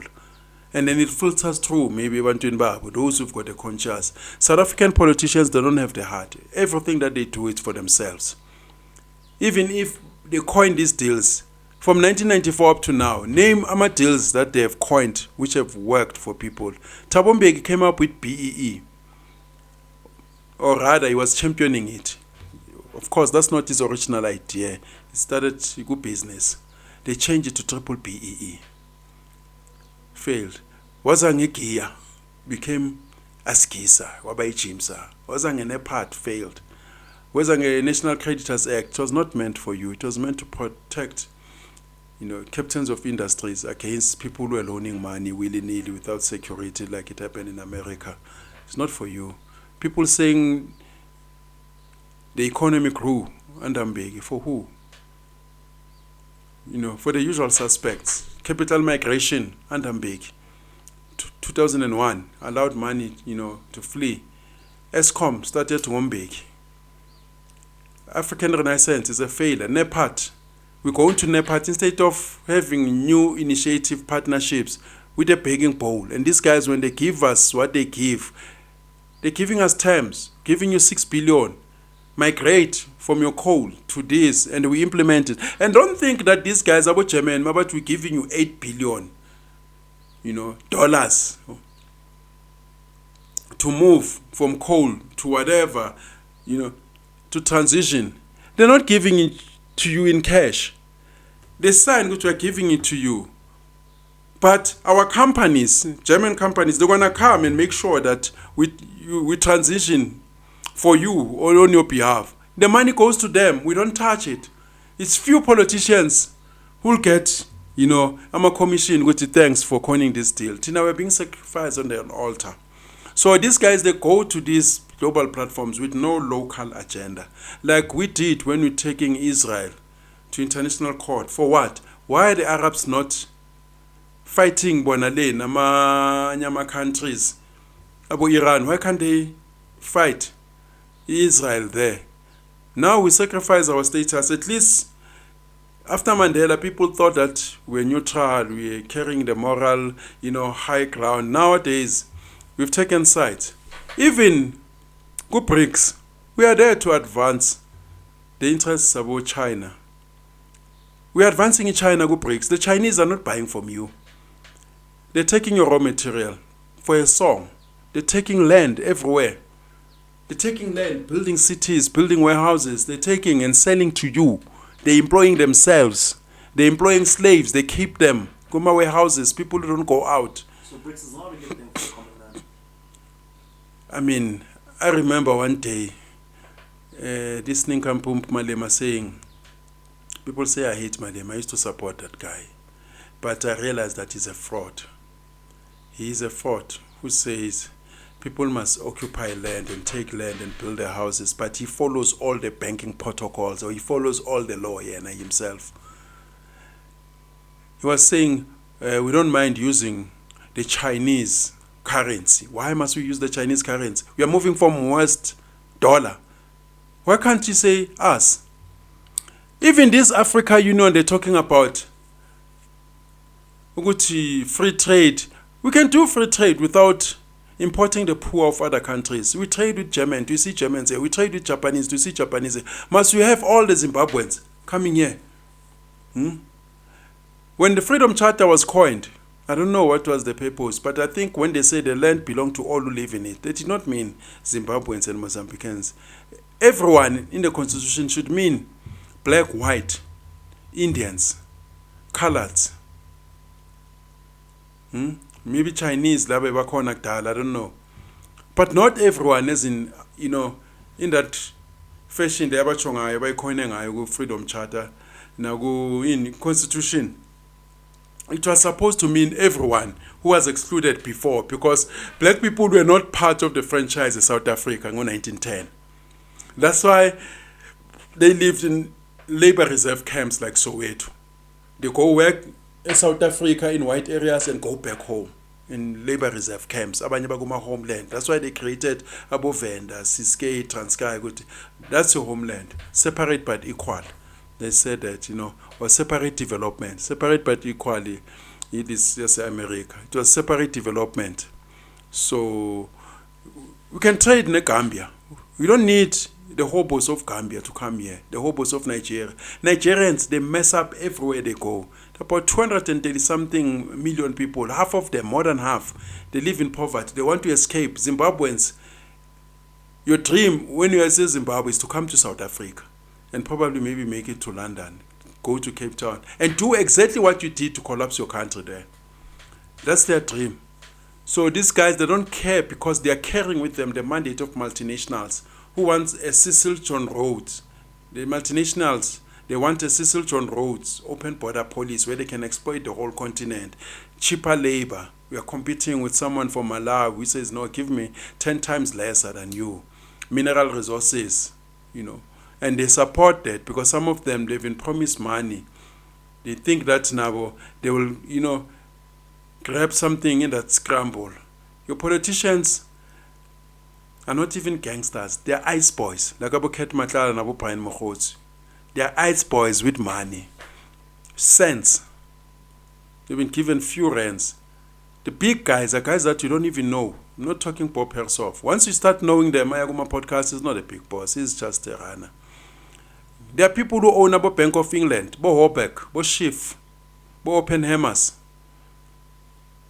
And then it filters through, maybe those who've got a conscience. South African politicians, they don't have the heart. Everything that they do is for themselves. Even if they coin these deals, from 1994 up to now, name deals that they have coined, which have worked for people. Thabo Mbeki came up with BEE. Or rather, he was championing it. Of course, that's not his original idea. He started a good business. They changed it to triple BEE. Failed. Wazangegia became Askisa, Wabai Chimsa. Wazangenepart failed. Wazange National Creditors Act, it was not meant for you. It was meant to protect, captains of industries against people who are loaning money willy-nilly without security like it happened in America. It's not for you. People saying the economy grew under Mbeki. For who? For the usual suspects. Capital migration under Mbeki. 2001 allowed money, to flee. ESCOM started to Mbeki. African Renaissance is a failure. NEPAT. We're going to NEPAT instead of having new initiative partnerships with a begging bowl. And these guys, when they give us what they give, they're giving us terms, giving you 6 billion. Migrate from your coal to this, and we implement it. And don't think that these guys are German, but we're giving you 8 billion, dollars to move from coal to whatever, to transition. They're not giving it to you in cash. They sign which we're giving it to you. But our companies, German companies, they're going to come and make sure that we transition for you or on your behalf. The money goes to them. We don't touch it. It's few politicians who'll get, I'm a commission with the thanks for coining this deal. We're being sacrificed on their altar. So these guys, they go to these global platforms with no local agenda. Like we did when we're taking Israel to international court. For what? Why are the Arabs not fighting Bonale, Nama countries, Abu Iran, why can't they fight Israel there? Now we sacrifice our status. At least after Mandela, people thought that we're neutral, we're carrying the moral, high ground. Nowadays, we've taken sides. Even good BRICS, we are there to advance the interests of China. We are advancing in China, good BRICS. The Chinese are not buying from you. They're taking your raw material for a song. They're taking land everywhere. They're taking land, building cities, building warehouses. They're taking and selling to you. They're employing themselves. They're employing slaves. They keep them. Goma warehouses. People don't go out. So BRICS is not a good thing for the common man. I mean, I remember one day, this Ninkampump Malema saying, people say I hate Malema. I used to support that guy. But I realized that he's a fraud. He is a fraud who says people must occupy land and take land and build their houses, but he follows all the banking protocols, or he follows all the law himself. He was saying, we don't mind using the Chinese currency. Why must we use the Chinese currency? We are moving from West dollar. Why can't you say us? Even this Africa Union, they're talking about free trade. We can do free trade without importing the poor of other countries. We trade with Germans, do you see Germans here? We trade with Japanese, do you see Japanese here? Must we have all the Zimbabweans coming here? When the Freedom Charter was coined, I don't know what was the purpose, but I think when they say the land belonged to all who live in it, they did not mean Zimbabweans and Mozambicans. Everyone in the Constitution should mean black, white, Indians, coloreds. Maybe Chinese, I don't know. But not everyone is in that fashion, the Freedom Charter, now in Constitution. It was supposed to mean everyone who was excluded before, because black people were not part of the franchise in South Africa in 1910. That's why they lived in labor reserve camps like Soweto. They go work in South Africa in white areas and go back home in labor reserve camps. Abanye baguma homeland. That's why they created Abovenda, Ciskei, Transkei. That's your homeland, separate but equal. They said that, was separate development, separate but equally. It is just America. It was separate development. So we can trade in Gambia. We don't need the hobos of Gambia to come here, the hobos of Nigeria. Nigerians, they mess up everywhere they go. About 230-something million people, half of them, more than half, they live in poverty. They want to escape. Zimbabweans, your dream when you say Zimbabwe is to come to South Africa and probably maybe make it to London, go to Cape Town, and do exactly what you did to collapse your country there. That's their dream. So these guys, they don't care because they are carrying with them the mandate of multinationals who want a Cecil John Rhodes. The multinationals, they want a Cecil John Rhodes open border policy where they can exploit the whole continent. Cheaper labor. We are competing with someone from Malawi who says, no, give me 10 times lesser than you. Mineral resources, And they support that because some of them, they've been promised money. They think that now they will, grab something in that scramble. Your politicians are not even gangsters. They're ice boys. Like Abu Ket Matlala and Abu Brian Mokhotsi. They're ice boys with money. Cents. They've been given few rands. The big guys are guys that you don't even know. I'm not talking Bob Hersoff. Once you start knowing them, Ayaguma Podcast is not a big boss. He's just a runner. There are people who own about Bank of England, Bo Hobeck, Bo Schiff, Bo Oppenheimers,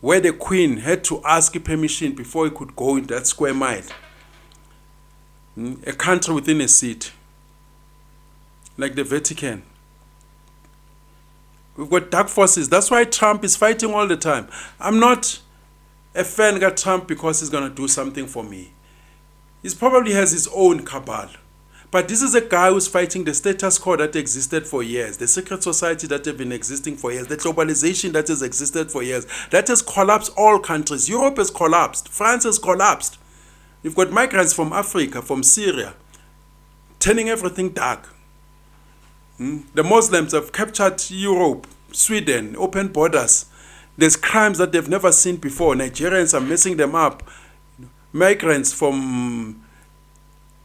where the Queen had to ask permission before he could go in that square mile. A country within a city, like the Vatican. We've got dark forces. That's why Trump is fighting all the time. I'm not a fan of Trump because he's going to do something for me. He probably has his own cabal. But this is a guy who's fighting the status quo that existed for years, the secret society that have been existing for years, the globalization that has existed for years, that has collapsed all countries. Europe has collapsed. France has collapsed. You've got migrants from Africa, from Syria, turning everything dark. The Muslims have captured Europe, Sweden, open borders. There's crimes that they've never seen before. Nigerians are messing them up. Migrants from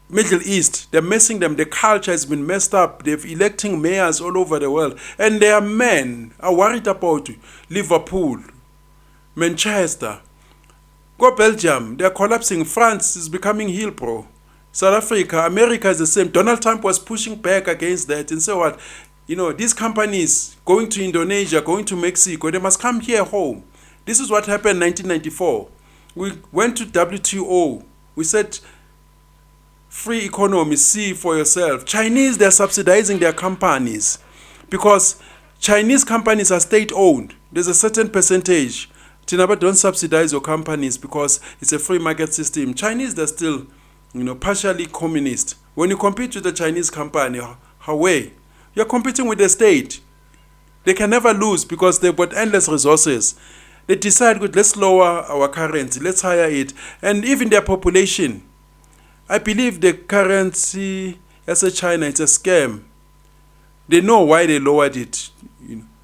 Middle East, they're messing them. The culture has been messed up. They're electing mayors all over the world. And their men are worried about Liverpool, Manchester. Go Belgium, they're collapsing. France is becoming Hillbrow. South Africa, America is the same. Donald Trump was pushing back against that and say what? These companies going to Indonesia, going to Mexico, they must come here home. This is what happened in 1994. We went to WTO. We said, free economy, see for yourself. Chinese, they're subsidizing their companies because Chinese companies are state-owned. There's a certain percentage. Tinaba, don't subsidize your companies because it's a free market system. Chinese, they're still, partially communist. When you compete with a Chinese company, Huawei, you're competing with the state. They can never lose because they've got endless resources. They decide, good, let's lower our currency, let's higher it. And even their population, I believe the currency as a China, it's a scam. They know why they lowered it.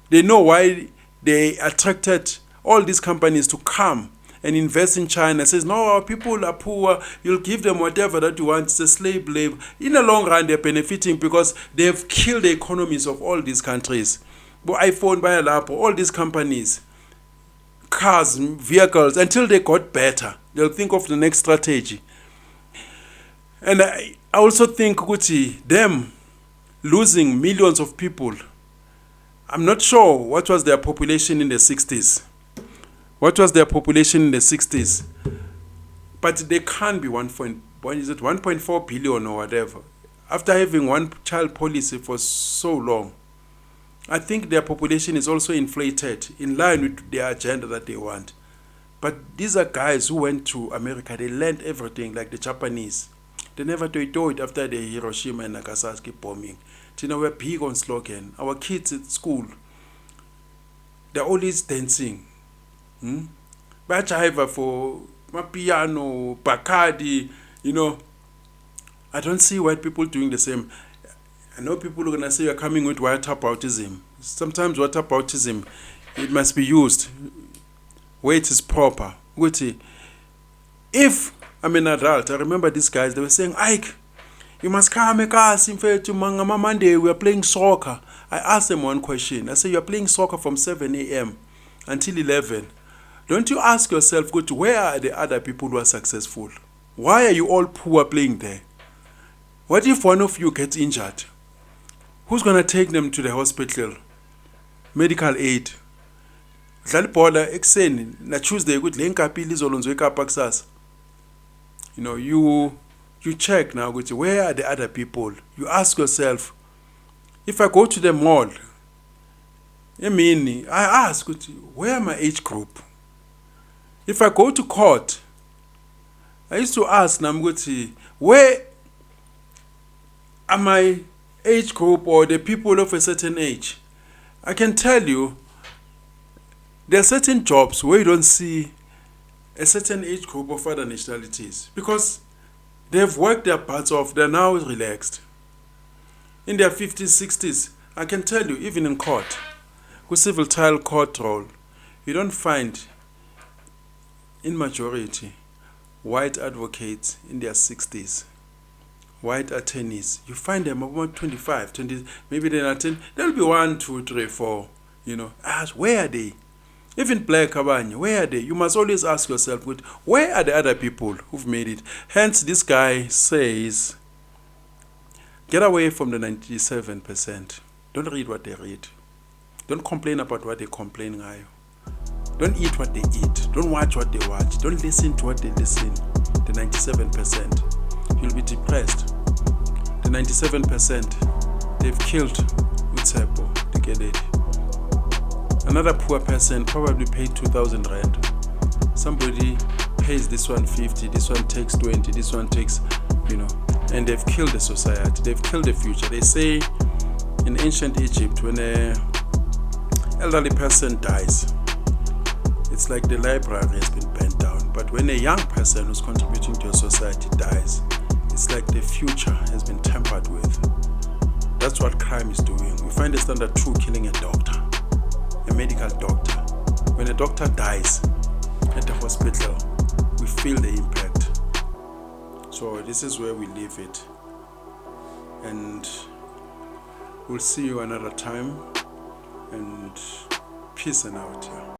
They know why they attracted all these companies to come and invest in China. Says, no, our people are poor. You'll give them whatever that you want. It's a slave labor. In the long run, they're benefiting because they've killed the economies of all these countries. But iPhone, Biolapo, all these companies, cars, vehicles, until they got better, they'll think of the next strategy. And I also think, Kuti, them losing millions of people, I'm not sure what was their population in the 60s. What was their population in the 60s? But they can't be 1.4 billion or whatever. After having one-child policy for so long, I think their population is also inflated in line with their agenda that they want. But these are guys who went to America. They learned everything like the Japanese. They never do it after the Hiroshima and Nagasaki bombing. We're big on slogan. Our kids at school, they're always dancing. Bachiva for piano, Bacardi, I don't see white people doing the same. I know people are going to say you're coming with whataboutism. Sometimes whataboutism, it must be used where it is proper. If I'm an adult, I remember these guys, they were saying, Ike, you must come and us in fact to Monday, we are playing soccer. I asked them one question. I said, you're playing soccer from 7 a.m. until 11. Don't you ask yourself, good, where are the other people who are successful? Why are you all poor playing there? What if one of you gets injured? Who's going to take them to the hospital? Medical aid. Na Tuesday, good, you check now, where are the other people? You ask yourself, if I go to the mall, I ask, where are my age group? If I go to court, I used to ask, where are my age group or the people of a certain age? I can tell you, there are certain jobs where you don't see a certain age group of other nationalities because they've worked their butts off, they're now relaxed. In their 50s, 60s, I can tell you, even in court, with civil trial court role, you don't find, in majority, white advocates in their 60s, white attorneys. You find them about 25, 20, maybe they're 10, there'll be 1, 2, 3, 4, ask, where are they? Even black Kabanye, where are they? You must always ask yourself, where are the other people who've made it? Hence, this guy says, get away from the 97%. Don't read what they read. Don't complain about what they complain. Don't eat what they eat. Don't watch what they watch. Don't listen to what they listen. The 97%. You'll be depressed. The 97%, they've killed Motsepe to get it. Another poor person probably paid 2,000 rand. Somebody pays this one 50, this one takes 20, this one takes, and they've killed the society. They've killed the future. They say in ancient Egypt, when an elderly person dies, it's like the library has been burnt down. But when a young person who's contributing to a society dies, it's like the future has been tampered with. That's what crime is doing. We find a standard true killing a doctor, a medical doctor. When a doctor dies at the hospital, we feel the impact. So this is where we leave it. And we'll see you another time. And peace and out. Yeah.